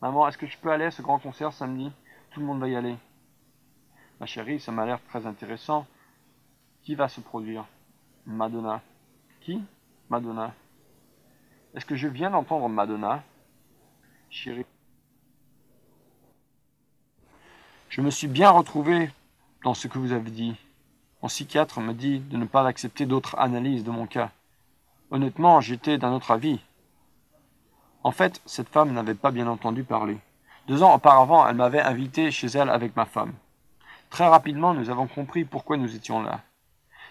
Maman, est-ce que je peux aller à ce grand concert samedi? Tout le monde va y aller. Ma chérie, ça m'a l'air très intéressant. Qui va se produire? Madonna. Qui? Madonna. Est-ce que je viens d'entendre Madonna? Chérie. Je me suis bien retrouvé dans ce que vous avez dit. Mon psychiatre me dit de ne pas accepter d'autres analyses de mon cas. Honnêtement, j'étais d'un autre avis. En fait, cette femme n'avait pas bien entendu parler. 2 ans auparavant, elle m'avait invité chez elle avec ma femme. Très rapidement, nous avons compris pourquoi nous étions là.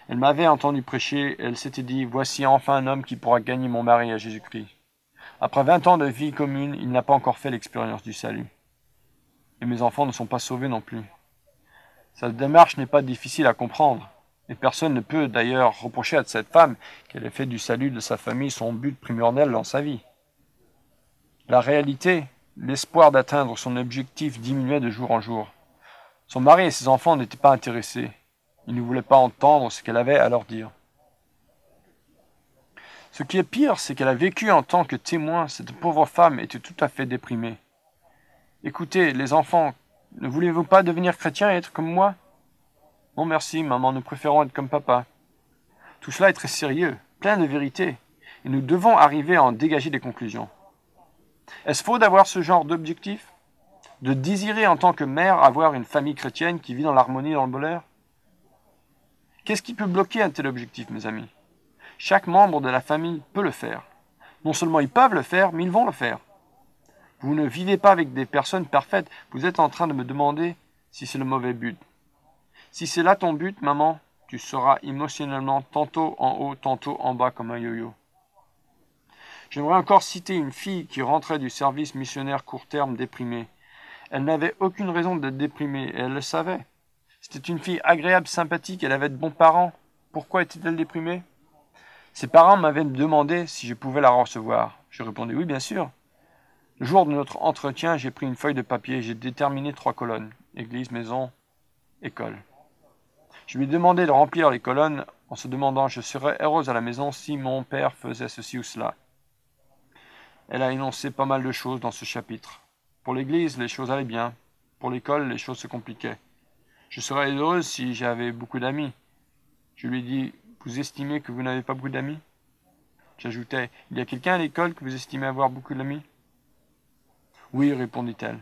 Elle m'avait entendu prêcher et elle s'était dit « Voici enfin un homme qui pourra gagner mon mari à Jésus-Christ. » Après 20 ans de vie commune, il n'a pas encore fait l'expérience du salut. Et mes enfants ne sont pas sauvés non plus. Sa démarche n'est pas difficile à comprendre. Et personne ne peut d'ailleurs reprocher à cette femme qu'elle ait fait du salut de sa famille son but primordial dans sa vie. La réalité, l'espoir d'atteindre son objectif diminuait de jour en jour. Son mari et ses enfants n'étaient pas intéressés. Ils ne voulaient pas entendre ce qu'elle avait à leur dire. Ce qui est pire, c'est qu'elle a vécu en tant que témoin. Cette pauvre femme était tout à fait déprimée. Écoutez, les enfants, ne voulez-vous pas devenir chrétiens et être comme moi? Non merci, maman, nous préférons être comme papa. Tout cela est très sérieux, plein de vérité, et nous devons arriver à en dégager des conclusions. Est-ce faux d'avoir ce genre d'objectif? De désirer en tant que mère avoir une famille chrétienne qui vit dans l'harmonie et dans le bonheur? Qu'est-ce qui peut bloquer un tel objectif, mes amis? Chaque membre de la famille peut le faire. Non seulement ils peuvent le faire, mais ils vont le faire. Vous ne vivez pas avec des personnes parfaites. Vous êtes en train de me demander si c'est le mauvais but. Si c'est là ton but, maman, tu seras émotionnellement tantôt en haut, tantôt en bas comme un yo-yo. J'aimerais encore citer une fille qui rentrait du service missionnaire court terme déprimée. Elle n'avait aucune raison d'être déprimée et elle le savait. C'était une fille agréable, sympathique, elle avait de bons parents. Pourquoi était-elle déprimée? Ses parents m'avaient demandé si je pouvais la recevoir. Je répondais oui, bien sûr. Le jour de notre entretien, j'ai pris une feuille de papier et j'ai déterminé 3 colonnes. Église, maison, école. Je lui ai demandé de remplir les colonnes en se demandant « Je serais heureuse à la maison si mon père faisait ceci ou cela ». Elle a énoncé pas mal de choses dans ce chapitre. Pour l'église, les choses allaient bien. Pour l'école, les choses se compliquaient. Je serais heureuse si j'avais beaucoup d'amis. Je lui ai dit « Vous estimez que vous n'avez pas beaucoup d'amis ?» J'ajoutais « Il y a quelqu'un à l'école que vous estimez avoir beaucoup d'amis ?» Oui, répondit-elle.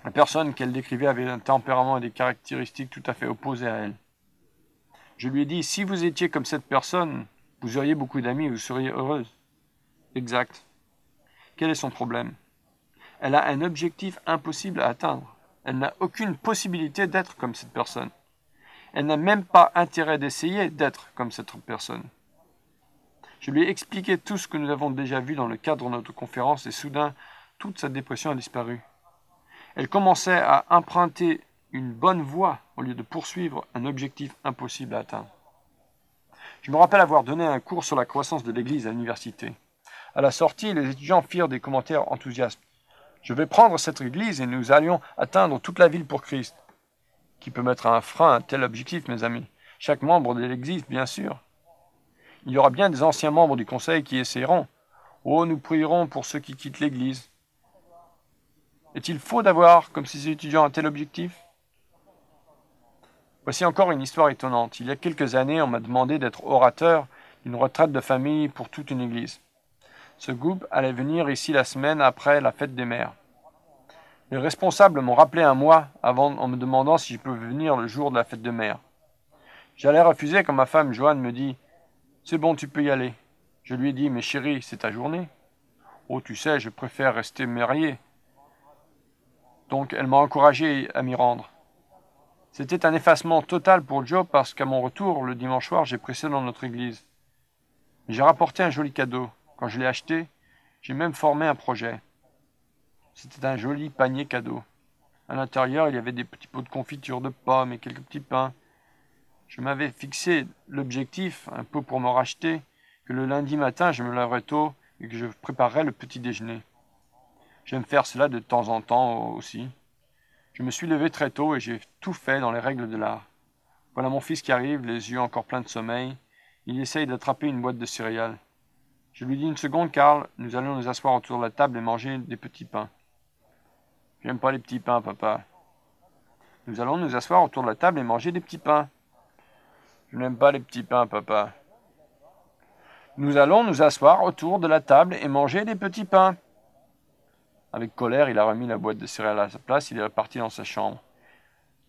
La personne qu'elle décrivait avait un tempérament et des caractéristiques tout à fait opposées à elle. Je lui ai dit « Si vous étiez comme cette personne, vous auriez beaucoup d'amis et vous seriez heureuse. » Exact. Quel est son problème? Elle a un objectif impossible à atteindre. Elle n'a aucune possibilité d'être comme cette personne. Elle n'a même pas intérêt d'essayer d'être comme cette personne. Je lui ai expliqué tout ce que nous avons déjà vu dans le cadre de notre conférence et soudain, toute sa dépression a disparu. Elle commençait à emprunter une bonne voie au lieu de poursuivre un objectif impossible à atteindre. Je me rappelle avoir donné un cours sur la croissance de l'Église à l'université. À la sortie, les étudiants firent des commentaires enthousiastes. « Je vais prendre cette Église et nous allions atteindre toute la ville pour Christ. » Qui peut mettre un frein à un tel objectif, mes amis? Chaque membre de l'Église, bien sûr. Il y aura bien des anciens membres du Conseil qui essaieront. « Oh, nous prierons pour ceux qui quittent l'Église. » Est-il faux d'avoir, comme ces étudiants, un tel objectif? Voici encore une histoire étonnante. Il y a quelques années, on m'a demandé d'être orateur d'une retraite de famille pour toute une église. Ce groupe allait venir ici la semaine après la fête des mères. Les responsables m'ont rappelé un mois avant en me demandant si je pouvais venir le jour de la fête des mères. J'allais refuser quand ma femme Joanne me dit « C'est bon, tu peux y aller ». Je lui ai dit, mais chérie, c'est ta journée. Oh, tu sais, je préfère rester marié. Donc, elle m'a encouragé à m'y rendre. C'était un effacement total pour Joe parce qu'à mon retour, le dimanche soir, j'ai pressé dans notre église. J'ai rapporté un joli cadeau. Quand je l'ai acheté, j'ai même formé un projet. C'était un joli panier cadeau. À l'intérieur, il y avait des petits pots de confiture de pommes et quelques petits pains. Je m'avais fixé l'objectif, un peu pour me racheter, que le lundi matin, je me lèverais tôt et que je préparerais le petit déjeuner. J'aime faire cela de temps en temps aussi. Je me suis levé très tôt et j'ai tout fait dans les règles de l'art. Voilà mon fils qui arrive, les yeux encore pleins de sommeil. Il essaye d'attraper une boîte de céréales. Je lui dis une seconde, Karl, nous allons nous asseoir autour de la table et manger des petits pains. J'aime pas les petits pains, papa. Nous allons nous asseoir autour de la table et manger des petits pains. Je n'aime pas les petits pains, papa. Nous allons nous asseoir autour de la table et manger des petits pains. Avec colère, il a remis la boîte de céréales à sa place, il est reparti dans sa chambre.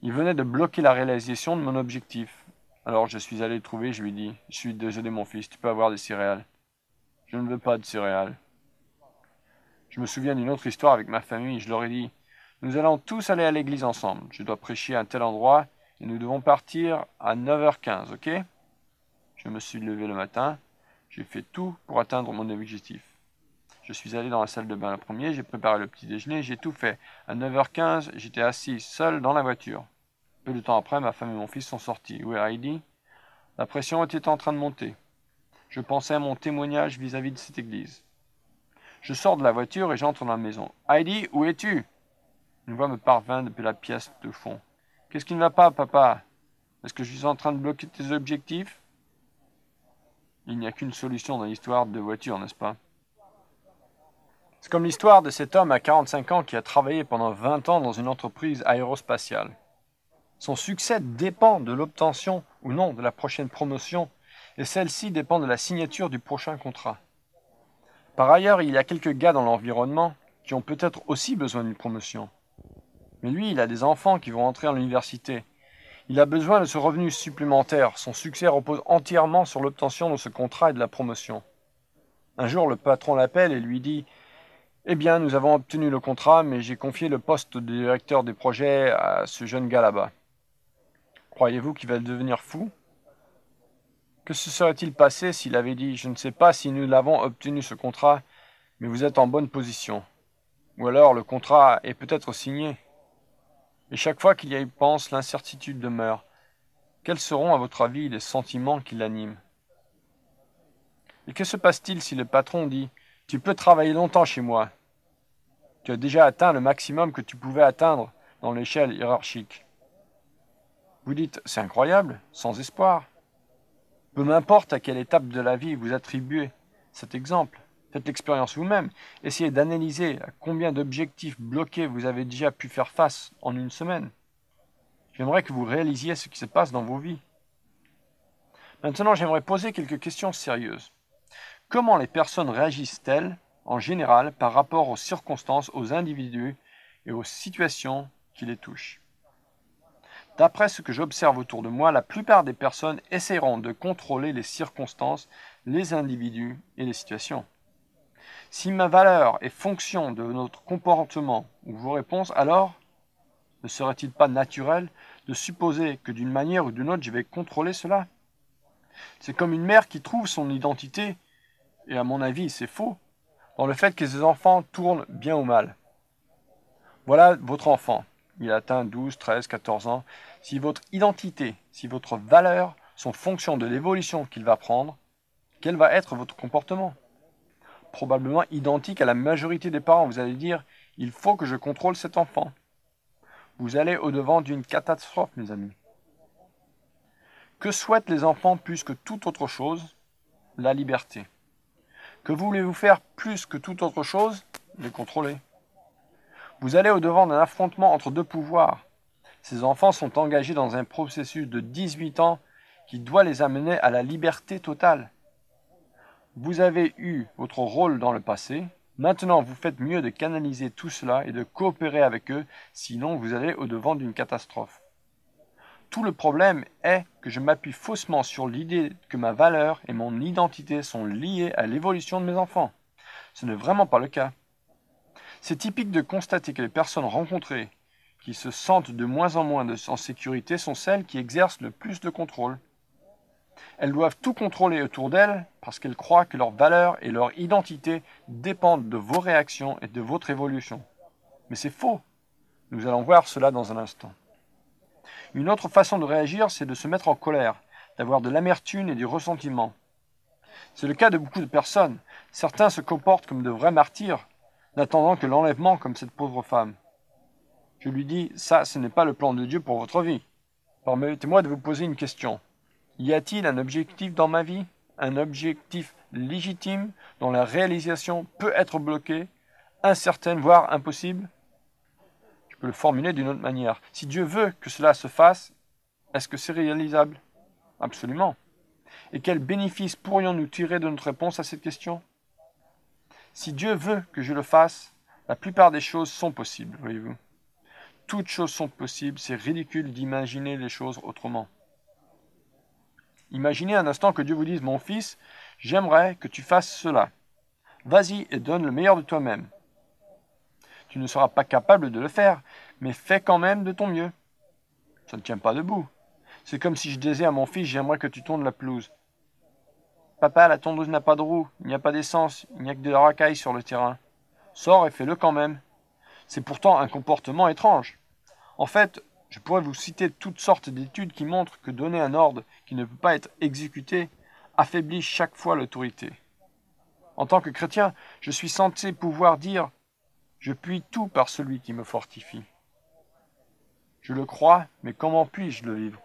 Il venait de bloquer la réalisation de mon objectif. Alors je suis allé le trouver, je lui dis, je suis désolé mon fils, tu peux avoir des céréales. Je ne veux pas de céréales. Je me souviens d'une autre histoire avec ma famille, je leur ai dit, nous allons tous aller à l'église ensemble, je dois prêcher à un tel endroit et nous devons partir à 9h15, ok? Je me suis levé le matin, j'ai fait tout pour atteindre mon objectif. Je suis allé dans la salle de bain le premier, j'ai préparé le petit déjeuner, j'ai tout fait. À 9h15, j'étais assis seul dans la voiture. Peu de temps après, ma femme et mon fils sont sortis. Où est Heidi? La pression était en train de monter. Je pensais à mon témoignage vis-à-vis de cette église. Je sors de la voiture et j'entre dans la maison. Heidi, où es-tu? Une voix me parvint depuis la pièce de fond. Qu'est-ce qui ne va pas, papa? Est-ce que je suis en train de bloquer tes objectifs? Il n'y a qu'une solution dans l'histoire de voiture, n'est-ce pas? C'est comme l'histoire de cet homme à 45 ans qui a travaillé pendant 20 ans dans une entreprise aérospatiale. Son succès dépend de l'obtention ou non de la prochaine promotion, et celle-ci dépend de la signature du prochain contrat. Par ailleurs, il y a quelques gars dans l'environnement qui ont peut-être aussi besoin d'une promotion. Mais lui, il a des enfants qui vont entrer à l'université. Il a besoin de ce revenu supplémentaire. Son succès repose entièrement sur l'obtention de ce contrat et de la promotion. Un jour, le patron l'appelle et lui dit « Eh bien, nous avons obtenu le contrat, mais j'ai confié le poste de directeur des projets à ce jeune gars là-bas. Croyez-vous qu'il va devenir fou? Que se serait-il passé s'il avait dit « Je ne sais pas si nous l'avons obtenu ce contrat, mais vous êtes en bonne position. » Ou alors le contrat est peut-être signé. Et chaque fois qu'il y pense, l'incertitude demeure. Quels seront, à votre avis, les sentiments qui l'animent? Et que se passe-t-il si le patron dit « Tu peux travailler longtemps chez moi. Tu as déjà atteint le maximum que tu pouvais atteindre dans l'échelle hiérarchique. » Vous dites « C'est incroyable, sans espoir. » Peu m'importe à quelle étape de la vie vous attribuez cet exemple. Faites l'expérience vous-même. Essayez d'analyser à combien d'objectifs bloqués vous avez déjà pu faire face en une semaine. J'aimerais que vous réalisiez ce qui se passe dans vos vies. Maintenant, j'aimerais poser quelques questions sérieuses. Comment les personnes réagissent-elles, en général, par rapport aux circonstances, aux individus et aux situations qui les touchent? D'après ce que j'observe autour de moi, la plupart des personnes essaieront de contrôler les circonstances, les individus et les situations. Si ma valeur est fonction de notre comportement ou vos réponses, alors ne serait-il pas naturel de supposer que d'une manière ou d'une autre, je vais contrôler cela? C'est comme une mère qui trouve son identité, et à mon avis c'est faux, dans le fait que ses enfants tournent bien ou mal. Voilà votre enfant. Il atteint 12, 13, 14 ans. Si votre identité, si votre valeur sont fonction de l'évolution qu'il va prendre, quel va être votre comportement? Probablement identique à la majorité des parents. Vous allez dire, il faut que je contrôle cet enfant. Vous allez au-devant d'une catastrophe, mes amis. Que souhaitent les enfants plus que toute autre chose? La liberté. Que voulez-vous faire plus que toute autre chose? Les contrôler. Vous allez au-devant d'un affrontement entre deux pouvoirs. Ces enfants sont engagés dans un processus de 18 ans qui doit les amener à la liberté totale. Vous avez eu votre rôle dans le passé. Maintenant, vous faites mieux de canaliser tout cela et de coopérer avec eux, sinon vous allez au-devant d'une catastrophe. Tout le problème est que je m'appuie faussement sur l'idée que ma valeur et mon identité sont liées à l'évolution de mes enfants. Ce n'est vraiment pas le cas. C'est typique de constater que les personnes rencontrées qui se sentent de moins en moins en sécurité sont celles qui exercent le plus de contrôle. Elles doivent tout contrôler autour d'elles parce qu'elles croient que leur valeur et leur identité dépendent de vos réactions et de votre évolution. Mais c'est faux. Nous allons voir cela dans un instant. Une autre façon de réagir, c'est de se mettre en colère, d'avoir de l'amertume et du ressentiment. C'est le cas de beaucoup de personnes. Certains se comportent comme de vrais martyrs, n'attendant que l'enlèvement comme cette pauvre femme. Je lui dis, ça, ce n'est pas le plan de Dieu pour votre vie. Permettez-moi de vous poser une question. Y a-t-il un objectif dans ma vie? Un objectif légitime dont la réalisation peut être bloquée, incertaine, voire impossible? Je peux le formuler d'une autre manière. Si Dieu veut que cela se fasse, est-ce que c'est réalisable? Absolument. Et quel bénéfice pourrions-nous tirer de notre réponse à cette question? Si Dieu veut que je le fasse, la plupart des choses sont possibles, voyez-vous. Toutes choses sont possibles, c'est ridicule d'imaginer les choses autrement. Imaginez un instant que Dieu vous dise, mon fils, j'aimerais que tu fasses cela. Vas-y et donne le meilleur de toi-même. Tu ne seras pas capable de le faire, mais fais quand même de ton mieux. Ça ne tient pas debout. C'est comme si je disais à mon fils, j'aimerais que tu tondes la pelouse. Papa, la tondeuse n'a pas de roue, il n'y a pas d'essence, il n'y a que de la racaille sur le terrain. Sors et fais-le quand même. C'est pourtant un comportement étrange. En fait, je pourrais vous citer toutes sortes d'études qui montrent que donner un ordre qui ne peut pas être exécuté affaiblit chaque fois l'autorité. En tant que chrétien, je suis censé pouvoir dire « Je puis tout par celui qui me fortifie ». Je le crois, mais comment puis-je le vivre?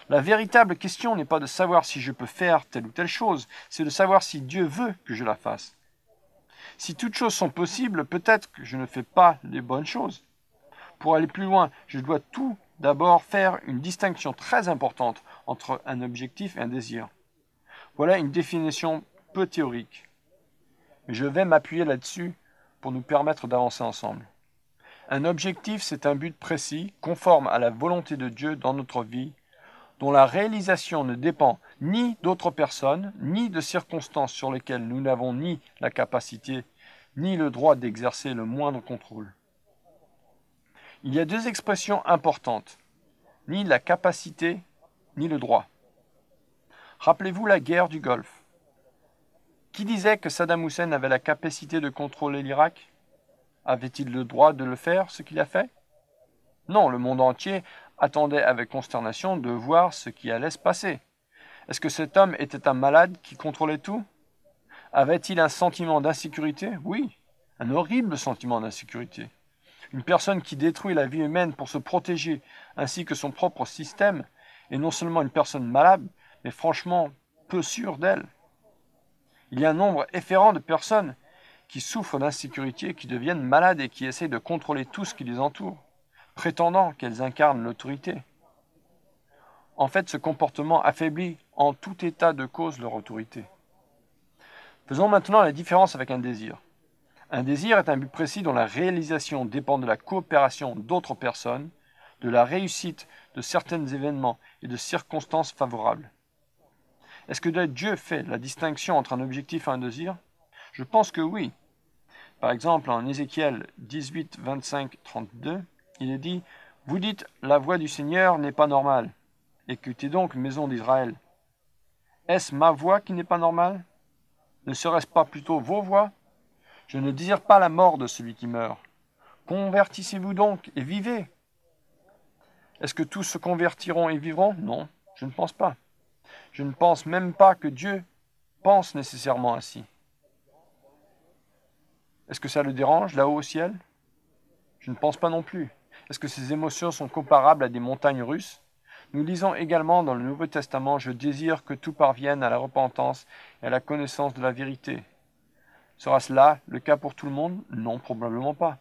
La véritable question n'est pas de savoir si je peux faire telle ou telle chose, c'est de savoir si Dieu veut que je la fasse. Si toutes choses sont possibles, peut-être que je ne fais pas les bonnes choses. Pour aller plus loin, je dois tout d'abord faire une distinction très importante entre un objectif et un désir. Voilà une définition peu théorique. Mais je vais m'appuyer là-dessus pour nous permettre d'avancer ensemble. Un objectif, c'est un but précis, conforme à la volonté de Dieu dans notre vie, dont la réalisation ne dépend ni d'autres personnes, ni de circonstances sur lesquelles nous n'avons ni la capacité, ni le droit d'exercer le moindre contrôle. Il y a deux expressions importantes, ni la capacité, ni le droit. Rappelez-vous la guerre du Golfe. Qui disait que Saddam Hussein avait la capacité de contrôler l'Irak? Avait-il le droit de le faire, ce qu'il a fait? Non, le monde entier attendait avec consternation de voir ce qui allait se passer. Est-ce que cet homme était un malade qui contrôlait tout? Avait-il un sentiment d'insécurité? Oui, un horrible sentiment d'insécurité. Une personne qui détruit la vie humaine pour se protéger, ainsi que son propre système, est non seulement une personne malade, mais franchement peu sûre d'elle. Il y a un nombre efférent de personnes qui souffrent d'insécurité, qui deviennent malades et qui essayent de contrôler tout ce qui les entoure, prétendant qu'elles incarnent l'autorité. En fait, ce comportement affaiblit en tout état de cause leur autorité. Faisons maintenant la différence avec un désir. Un désir est un but précis dont la réalisation dépend de la coopération d'autres personnes, de la réussite de certains événements et de circonstances favorables. Est-ce que Dieu fait la distinction entre un objectif et un désir? Je pense que oui. Par exemple, en Ézéchiel 18, 25, 32, il est dit « Vous dites, la voix du Seigneur n'est pas normale. Écoutez donc, maison d'Israël. Est-ce ma voix qui n'est pas normale? Ne serait-ce pas plutôt vos voix? Je ne désire pas la mort de celui qui meurt. Convertissez-vous donc et vivez. » Est-ce que tous se convertiront et vivront? Non, je ne pense pas. Je ne pense même pas que Dieu pense nécessairement ainsi. Est-ce que ça le dérange là-haut au ciel? Je ne pense pas non plus. Est-ce que ses émotions sont comparables à des montagnes russes? Nous lisons également dans le Nouveau Testament « Je désire que tout parvienne à la repentance et à la connaissance de la vérité ». Sera cela le cas pour tout le monde? Non, probablement pas.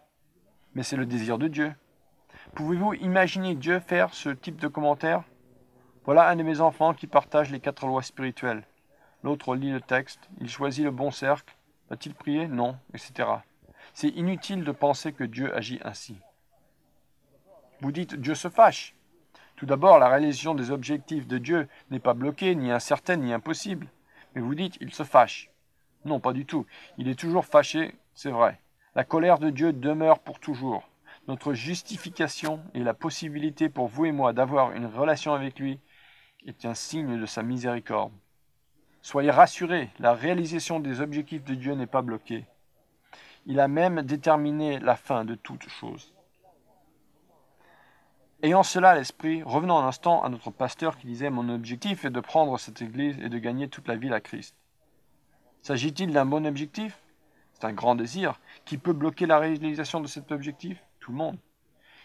Mais c'est le désir de Dieu. Pouvez-vous imaginer Dieu faire ce type de commentaire? Voilà un de mes enfants qui partage les 4 lois spirituelles. L'autre lit le texte, il choisit le bon cercle. Va-t-il prier? Non, etc. C'est inutile de penser que Dieu agit ainsi. Vous dites, Dieu se fâche. Tout d'abord, la réalisation des objectifs de Dieu n'est pas bloquée, ni incertaine, ni impossible. Mais vous dites, il se fâche. Non, pas du tout. Il est toujours fâché, c'est vrai. La colère de Dieu demeure pour toujours. Notre justification et la possibilité pour vous et moi d'avoir une relation avec lui est un signe de sa miséricorde. Soyez rassurés, la réalisation des objectifs de Dieu n'est pas bloquée. Il a même déterminé la fin de toute chose. Ayant cela à l'esprit, revenons un instant à notre pasteur qui disait « Mon objectif est de prendre cette église et de gagner toute la ville à Christ ». S'agit-il d'un bon objectif? C'est un grand désir. Qui peut bloquer la réalisation de cet objectif? Tout le monde.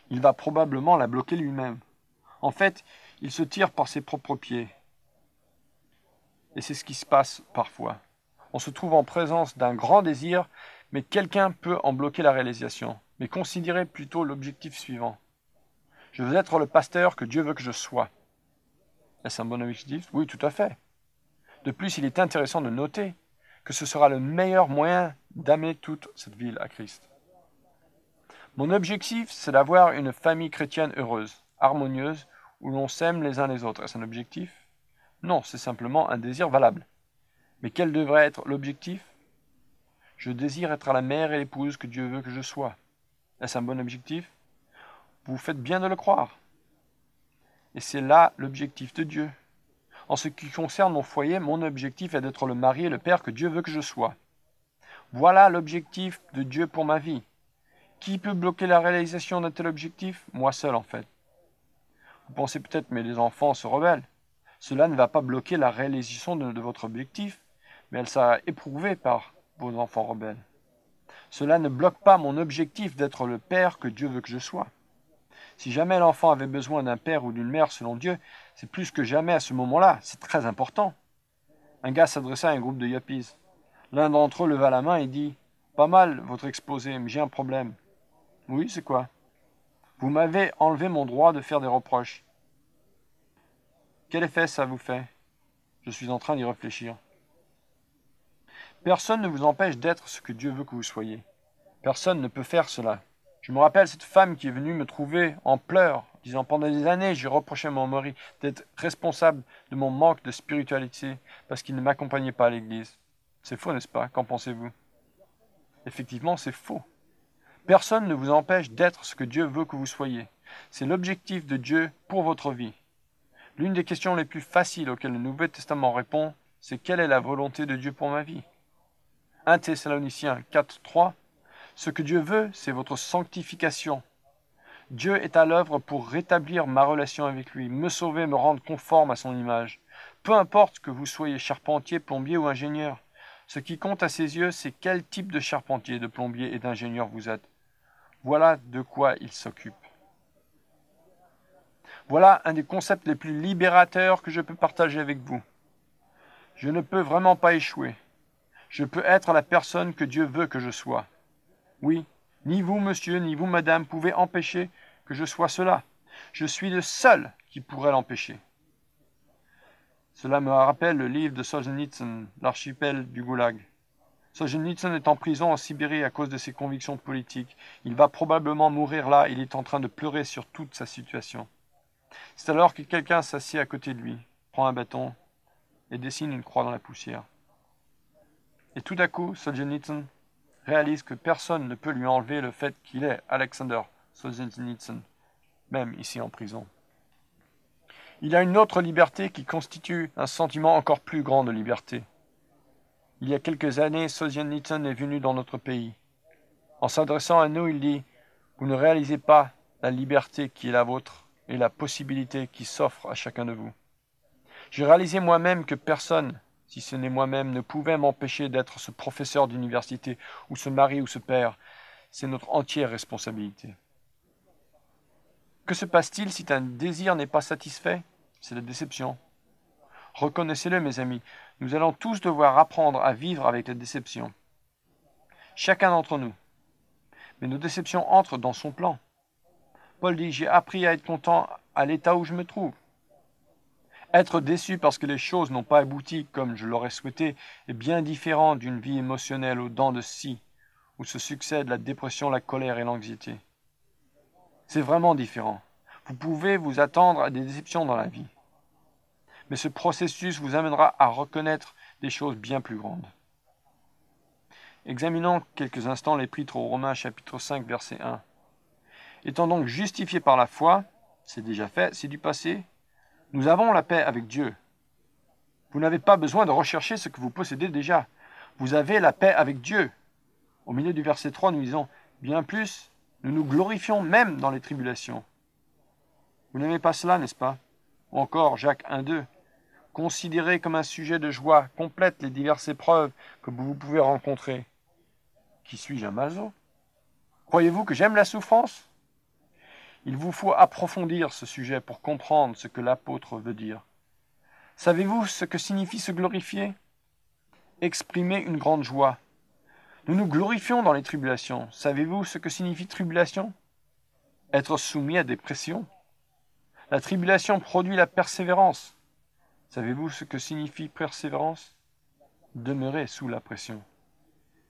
Il va probablement la bloquer lui-même. En fait, il se tire par ses propres pieds. Et c'est ce qui se passe parfois. On se trouve en présence d'un grand désir, mais quelqu'un peut en bloquer la réalisation. Mais considérez plutôt l'objectif suivant. Je veux être le pasteur que Dieu veut que je sois. Est-ce un bon objectif? Oui, tout à fait. De plus, il est intéressant de noter que ce sera le meilleur moyen d'amener toute cette ville à Christ. Mon objectif, c'est d'avoir une famille chrétienne heureuse, harmonieuse, où l'on s'aime les uns les autres. Est-ce un objectif? Non, c'est simplement un désir valable. Mais quel devrait être l'objectif? Je désire être la mère et l'épouse que Dieu veut que je sois. Est-ce un bon objectif? Vous faites bien de le croire. Et c'est là l'objectif de Dieu. En ce qui concerne mon foyer, mon objectif est d'être le mari et le père que Dieu veut que je sois. Voilà l'objectif de Dieu pour ma vie. Qui peut bloquer la réalisation d'un tel objectif? Moi seul, en fait. Vous pensez peut-être, mais les enfants se rebellent. Cela ne va pas bloquer la réalisation de votre objectif, mais elle sera éprouvée par vos enfants rebelles. Cela ne bloque pas mon objectif d'être le père que Dieu veut que je sois. Si jamais l'enfant avait besoin d'un père ou d'une mère selon Dieu, c'est plus que jamais à ce moment-là, c'est très important. Un gars s'adressa à un groupe de yuppies. L'un d'entre eux leva la main et dit « Pas mal votre exposé, mais j'ai un problème. » « Oui, c'est quoi? »« Vous m'avez enlevé mon droit de faire des reproches. » »« Quel effet ça vous fait? » ?»« Je suis en train d'y réfléchir. » Personne ne vous empêche d'être ce que Dieu veut que vous soyez. Personne ne peut faire cela. Je me rappelle cette femme qui est venue me trouver en pleurs, disant « Pendant des années, j'ai reproché à mon mari d'être responsable de mon manque de spiritualité parce qu'il ne m'accompagnait pas à l'église. » C'est faux, n'est-ce pas? Qu'en pensez-vous? Effectivement, c'est faux. Personne ne vous empêche d'être ce que Dieu veut que vous soyez. C'est l'objectif de Dieu pour votre vie. L'une des questions les plus faciles auxquelles le Nouveau Testament répond, c'est quelle est la volonté de Dieu pour ma vie? 1 Thessaloniciens 4:3. Ce que Dieu veut, c'est votre sanctification. Dieu est à l'œuvre pour rétablir ma relation avec lui, me sauver, me rendre conforme à son image. Peu importe que vous soyez charpentier, plombier ou ingénieur. Ce qui compte à ses yeux, c'est quel type de charpentier, de plombier et d'ingénieur vous êtes. Voilà de quoi il s'occupe. Voilà un des concepts les plus libérateurs que je peux partager avec vous. Je ne peux vraiment pas échouer. Je peux être la personne que Dieu veut que je sois. Oui, ni vous, monsieur, ni vous, madame, pouvez empêcher que je sois cela. Je suis le seul qui pourrait l'empêcher. Cela me rappelle le livre de Solzhenitsyn, L'archipel du Goulag. Solzhenitsyn est en prison en Sibérie à cause de ses convictions politiques. Il va probablement mourir là, il est en train de pleurer sur toute sa situation. C'est alors que quelqu'un s'assied à côté de lui, prend un bâton et dessine une croix dans la poussière. Et tout à coup, Solzhenitsyn réalise que personne ne peut lui enlever le fait qu'il est Alexander Solzhenitsyn, même ici en prison. Il a une autre liberté qui constitue un sentiment encore plus grand de liberté. Il y a quelques années, Solzhenitsyn est venu dans notre pays. En s'adressant à nous, il dit « Vous ne réalisez pas la liberté qui est la vôtre et la possibilité qui s'offre à chacun de vous. J'ai réalisé moi-même que personne, si ce n'est moi-même, ne pouvait m'empêcher d'être ce professeur d'université ou ce mari ou ce père. C'est notre entière responsabilité. » Que se passe-t-il si un désir n'est pas satisfait? C'est la déception. Reconnaissez-le, mes amis, nous allons tous devoir apprendre à vivre avec la déception. Chacun d'entre nous. Mais nos déceptions entrent dans son plan. Paul dit, j'ai appris à être content à l'état où je me trouve. Être déçu parce que les choses n'ont pas abouti comme je l'aurais souhaité est bien différent d'une vie émotionnelle aux dents de scie, où se succèdent la dépression, la colère et l'anxiété. C'est vraiment différent. Vous pouvez vous attendre à des déceptions dans la vie. Mais ce processus vous amènera à reconnaître des choses bien plus grandes. Examinons quelques instants l'Épître aux Romains chapitre 5 verset 1. Étant donc justifiés par la foi, c'est déjà fait, c'est du passé, nous avons la paix avec Dieu. Vous n'avez pas besoin de rechercher ce que vous possédez déjà. Vous avez la paix avec Dieu. Au milieu du verset 3, nous disons, bien plus, nous nous glorifions même dans les tribulations. Vous n'aimez pas cela, n'est-ce pas? Ou encore, Jacques 1,2. Considérez comme un sujet de joie complète les diverses épreuves que vous pouvez rencontrer. Qui suis-je, un maso? Croyez-vous que j'aime la souffrance? Il vous faut approfondir ce sujet pour comprendre ce que l'apôtre veut dire. Savez-vous ce que signifie se glorifier? Exprimer une grande joie. Nous nous glorifions dans les tribulations. Savez-vous ce que signifie tribulation? Être soumis à des pressions. La tribulation produit la persévérance. Savez-vous ce que signifie persévérance? Demeurer sous la pression.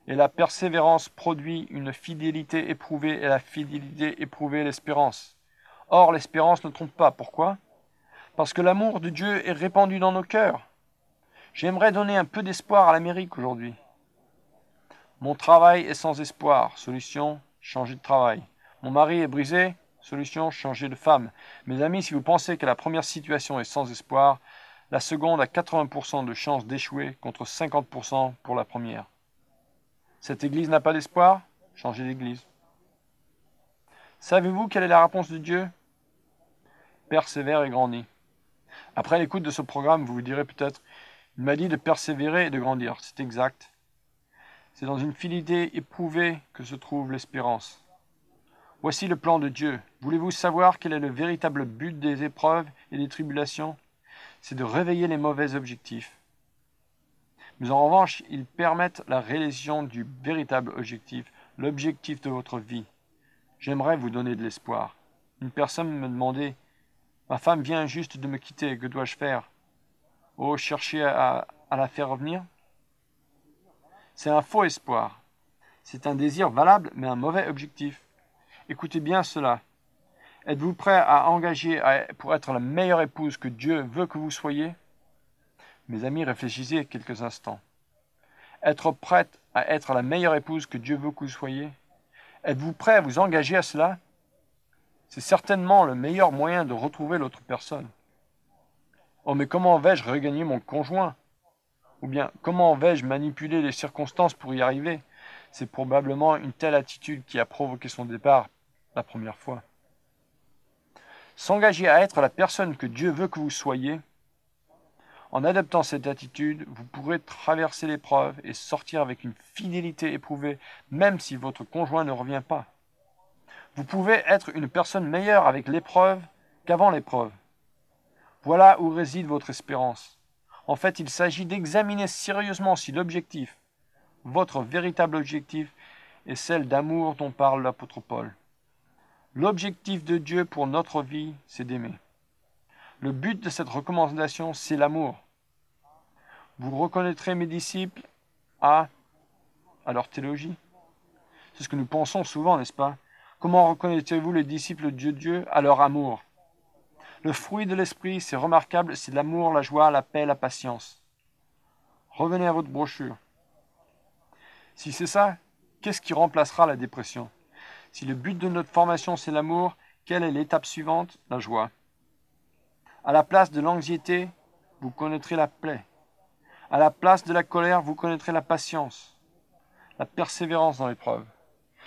Et la persévérance produit une fidélité éprouvée, et la fidélité éprouvée l'espérance. Or, l'espérance ne trompe pas. Pourquoi? Parce que l'amour de Dieu est répandu dans nos cœurs. J'aimerais donner un peu d'espoir à l'Amérique aujourd'hui. Mon travail est sans espoir. Solution, changer de travail. Mon mari est brisé. Solution, changer de femme. Mes amis, si vous pensez que la première situation est sans espoir, la seconde a 80% de chances d'échouer contre 50% pour la première. Cette église n'a pas d'espoir? Changez d'église. Savez-vous quelle est la réponse de Dieu? Persévère et grandis. Après l'écoute de ce programme, vous vous direz peut-être, il m'a dit de persévérer et de grandir. C'est exact. C'est dans une fidélité éprouvée que se trouve l'espérance. Voici le plan de Dieu. Voulez-vous savoir quel est le véritable but des épreuves et des tribulations? C'est de réveiller les mauvais objectifs. Mais en revanche, ils permettent la réalisation du véritable objectif, l'objectif de votre vie. J'aimerais vous donner de l'espoir. Une personne me demandait, ma femme vient juste de me quitter, que dois-je faire? Oh, chercher à la faire revenir? C'est un faux espoir. C'est un désir valable, mais un mauvais objectif. Écoutez bien cela. Êtes-vous prêt à engager pour être la meilleure épouse que Dieu veut que vous soyez? Mes amis, réfléchissez quelques instants. Être prête à être la meilleure épouse que Dieu veut que vous soyez? Êtes-vous prêt à vous engager à cela? C'est certainement le meilleur moyen de retrouver l'autre personne. Oh, mais comment vais-je regagner mon conjoint? Ou bien, comment vais-je manipuler les circonstances pour y arriver? C'est probablement une telle attitude qui a provoqué son départ la première fois. S'engager à être la personne que Dieu veut que vous soyez, en adoptant cette attitude, vous pourrez traverser l'épreuve et sortir avec une fidélité éprouvée, même si votre conjoint ne revient pas. Vous pouvez être une personne meilleure avec l'épreuve qu'avant l'épreuve. Voilà où réside votre espérance. En fait, il s'agit d'examiner sérieusement si l'objectif, votre véritable objectif, est celle d'amour dont parle l'apôtre Paul. L'objectif de Dieu pour notre vie, c'est d'aimer. Le but de cette recommandation, c'est l'amour. Vous reconnaîtrez mes disciples à leur théologie. C'est ce que nous pensons souvent, n'est-ce pas? Comment reconnaîtrez-vous les disciples de Dieu à leur amour? Le fruit de l'esprit, c'est remarquable, c'est l'amour, la joie, la paix, la patience. Revenez à votre brochure. Si c'est ça, qu'est-ce qui remplacera la dépression? Si le but de notre formation, c'est l'amour, quelle est l'étape suivante? La joie. À la place de l'anxiété, vous connaîtrez la paix. À la place de la colère, vous connaîtrez la patience, la persévérance dans l'épreuve.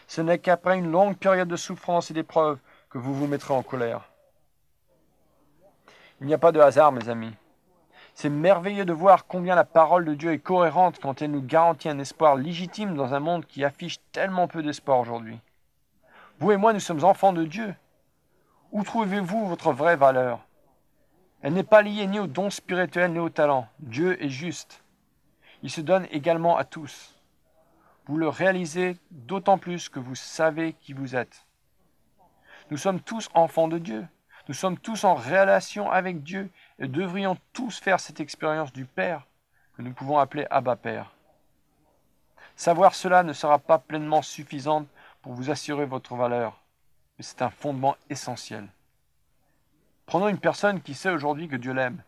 Ce n'est qu'après une longue période de souffrance et d'épreuve que vous vous mettrez en colère. Il n'y a pas de hasard, mes amis. C'est merveilleux de voir combien la parole de Dieu est cohérente quand elle nous garantit un espoir légitime dans un monde qui affiche tellement peu d'espoir aujourd'hui. Vous et moi, nous sommes enfants de Dieu. Où trouvez-vous votre vraie valeur? Elle n'est pas liée ni aux dons spirituels ni aux talents. Dieu est juste. Il se donne également à tous. Vous le réalisez d'autant plus que vous savez qui vous êtes. Nous sommes tous enfants de Dieu. Nous sommes tous en relation avec Dieu et devrions tous faire cette expérience du Père que nous pouvons appeler Abba Père. Savoir cela ne sera pas pleinement suffisant pour vous assurer votre valeur, mais c'est un fondement essentiel. Prenons une personne qui sait aujourd'hui que Dieu l'aime,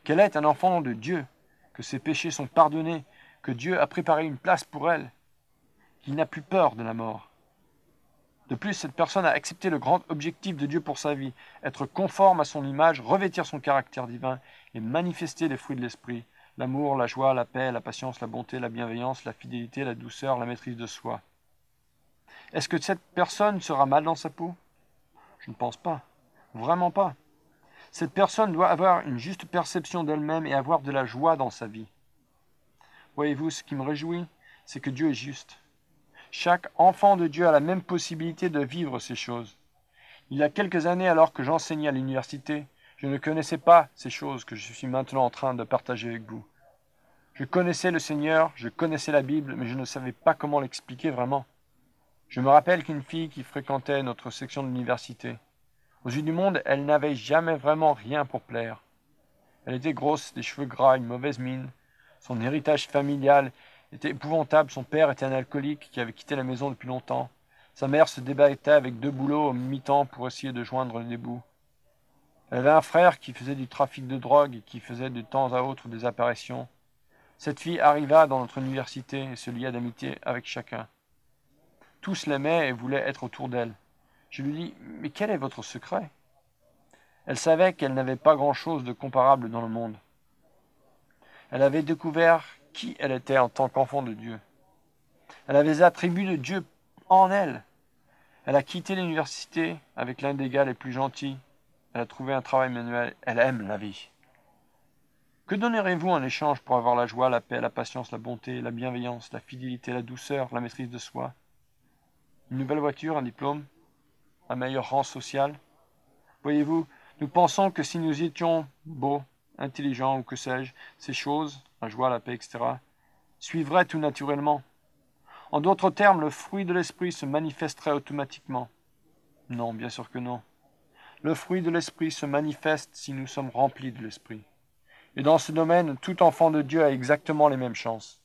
qu'elle est un enfant de Dieu, que ses péchés sont pardonnés, que Dieu a préparé une place pour elle, qu'il n'a plus peur de la mort. De plus, cette personne a accepté le grand objectif de Dieu pour sa vie, être conforme à son image, revêtir son caractère divin et manifester les fruits de l'esprit, l'amour, la joie, la paix, la patience, la bonté, la bienveillance, la fidélité, la douceur, la maîtrise de soi. Est-ce que cette personne sera mal dans sa peau? Je ne pense pas. Vraiment pas. Cette personne doit avoir une juste perception d'elle-même et avoir de la joie dans sa vie. Voyez-vous, ce qui me réjouit, c'est que Dieu est juste. Chaque enfant de Dieu a la même possibilité de vivre ces choses. Il y a quelques années, alors que j'enseignais à l'université, je ne connaissais pas ces choses que je suis maintenant en train de partager avec vous. Je connaissais le Seigneur, je connaissais la Bible, mais je ne savais pas comment l'expliquer vraiment. Je me rappelle qu'une fille qui fréquentait notre section de l'université, aux yeux du monde, elle n'avait jamais vraiment rien pour plaire. Elle était grosse, des cheveux gras, une mauvaise mine. Son héritage familial était épouvantable. Son père était un alcoolique qui avait quitté la maison depuis longtemps. Sa mère se débattait avec 2 boulots au mi-temps pour essayer de joindre les bouts. Elle avait un frère qui faisait du trafic de drogue et qui faisait de temps à autre des apparitions. Cette fille arriva dans notre université et se lia d'amitié avec chacun. Tous l'aimaient et voulaient être autour d'elle. Je lui dis « Mais quel est votre secret ?» Elle savait qu'elle n'avait pas grand-chose de comparable dans le monde. Elle avait découvert qui elle était en tant qu'enfant de Dieu. Elle avait les attributs de Dieu en elle. Elle a quitté l'université avec l'un des gars les plus gentils. Elle a trouvé un travail manuel. Elle aime la vie. Que donnerez-vous en échange pour avoir la joie, la paix, la patience, la bonté, la bienveillance, la fidélité, la douceur, la maîtrise de soi? Une nouvelle voiture, un diplôme, un meilleur rang social? Voyez-vous, nous pensons que si nous étions beaux, intelligents ou que sais-je, ces choses, la joie, la paix, etc., suivraient tout naturellement. En d'autres termes, le fruit de l'esprit se manifesterait automatiquement. Non, bien sûr que non. Le fruit de l'esprit se manifeste si nous sommes remplis de l'esprit. Et dans ce domaine, tout enfant de Dieu a exactement les mêmes chances.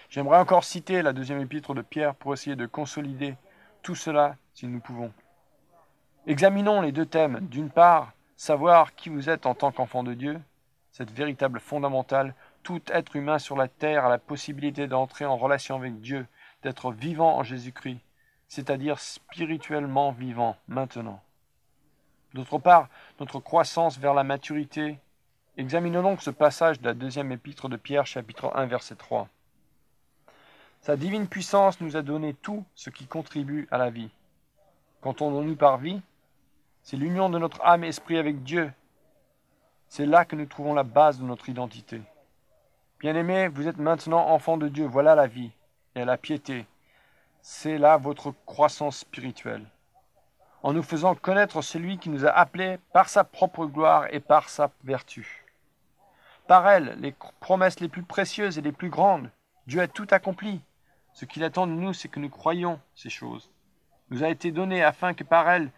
J'aimerais encore citer la 2e épître de Pierre pour essayer de consolider tout cela si nous pouvons. Examinons les 2 thèmes. D'une part, savoir qui vous êtes en tant qu'enfant de Dieu, cette véritable fondamentale. Tout être humain sur la terre a la possibilité d'entrer en relation avec Dieu, d'être vivant en Jésus-Christ, c'est-à-dire spirituellement vivant maintenant. D'autre part, notre croissance vers la maturité. Examinons donc ce passage de la 2e épître de Pierre, chapitre 1, verset 3. Sa divine puissance nous a donné tout ce qui contribue à la vie. Qu'entendons nous par vie? C'est l'union de notre âme et esprit avec Dieu. C'est là que nous trouvons la base de notre identité. Bien-aimés, vous êtes maintenant enfants de Dieu, voilà la vie et la piété. C'est là votre croissance spirituelle. En nous faisant connaître celui qui nous a appelés par sa propre gloire et par sa vertu. Par elle, les promesses les plus précieuses et les plus grandes, Dieu a tout accompli. Ce qu'il attend de nous, c'est que nous croyions ces choses. Nous a été donné afin que par elle,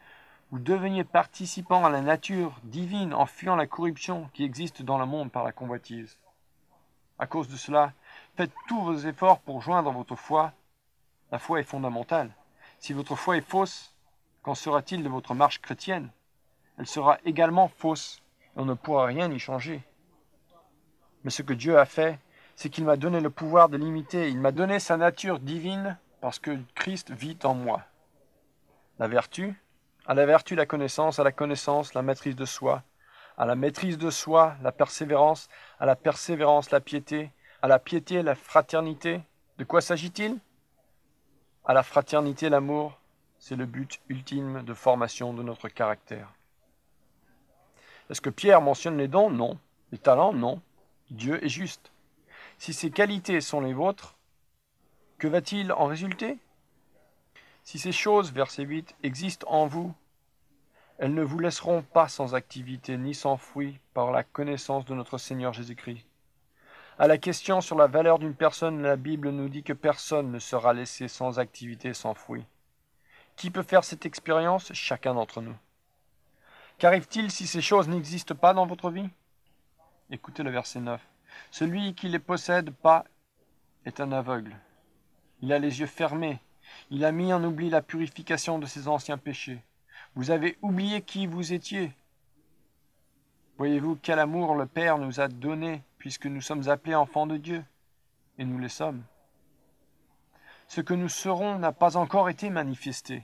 vous deveniez participants à la nature divine en fuyant la corruption qui existe dans le monde par la convoitise. À cause de cela, faites tous vos efforts pour joindre votre foi. La foi est fondamentale. Si votre foi est fausse, qu'en sera-t-il de votre marche chrétienne? Elle sera également fausse et on ne pourra rien y changer. Mais ce que Dieu a fait, c'est qu'il m'a donné le pouvoir de l'imiter. Il m'a donné sa nature divine parce que Christ vit en moi. La vertu, à la vertu la connaissance, à la connaissance la maîtrise de soi, à la maîtrise de soi la persévérance, à la persévérance la piété, à la piété la fraternité. De quoi s'agit-il? À la fraternité l'amour, c'est le but ultime de formation de notre caractère. Est-ce que Pierre mentionne les dons? Non. Les talents? Non. Dieu est juste. Si ces qualités sont les vôtres, que va-t-il en résulter? Si ces choses, verset 8, existent en vous, elles ne vous laisseront pas sans activité ni sans fruit par la connaissance de notre Seigneur Jésus-Christ. À la question sur la valeur d'une personne, la Bible nous dit que personne ne sera laissé sans activité, sans fruit. Qui peut faire cette expérience? Chacun d'entre nous. Qu'arrive-t-il si ces choses n'existent pas dans votre vie? Écoutez le verset 9. Celui qui ne les possède pas est un aveugle. Il a les yeux fermés. Il a mis en oubli la purification de ses anciens péchés. Vous avez oublié qui vous étiez. Voyez-vous quel amour le Père nous a donné puisque nous sommes appelés enfants de Dieu, et nous le sommes. Ce que nous serons n'a pas encore été manifesté.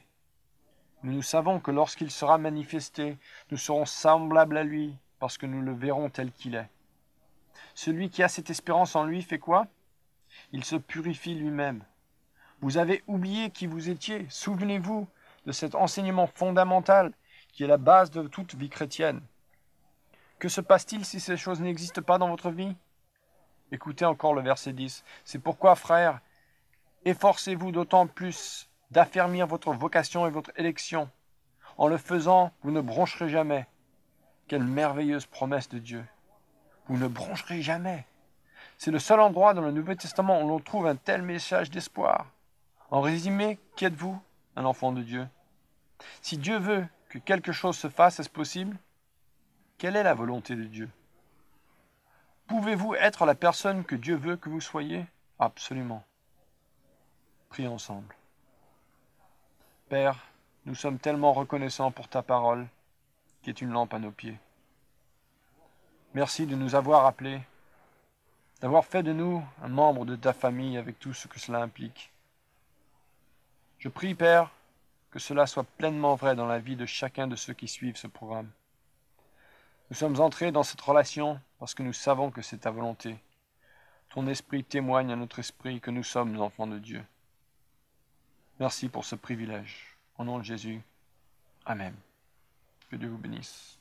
Mais nous savons que lorsqu'il sera manifesté, nous serons semblables à lui, parce que nous le verrons tel qu'il est. Celui qui a cette espérance en lui fait quoi? Il se purifie lui-même. Vous avez oublié qui vous étiez. Souvenez-vous de cet enseignement fondamental qui est la base de toute vie chrétienne. Que se passe-t-il si ces choses n'existent pas dans votre vie? Écoutez encore le verset 10. C'est pourquoi, frères, efforcez-vous d'autant plus d'affermir votre vocation et votre élection. En le faisant, vous ne broncherez jamais. Quelle merveilleuse promesse de Dieu. Vous ne broncherez jamais. C'est le seul endroit dans le Nouveau Testament où l'on trouve un tel message d'espoir. En résumé, qui êtes-vous? Un enfant de Dieu. Si Dieu veut que quelque chose se fasse, est-ce possible? Quelle est la volonté de Dieu? Pouvez-vous être la personne que Dieu veut que vous soyez? Absolument. Prions ensemble. Père, nous sommes tellement reconnaissants pour ta parole, qui est une lampe à nos pieds. Merci de nous avoir appelés, d'avoir fait de nous un membre de ta famille avec tout ce que cela implique. Je prie, Père, que cela soit pleinement vrai dans la vie de chacun de ceux qui suivent ce programme. Nous sommes entrés dans cette relation parce que nous savons que c'est ta volonté. Ton esprit témoigne à notre esprit que nous sommes enfants de Dieu. Merci pour ce privilège. Au nom de Jésus. Amen. Que Dieu vous bénisse.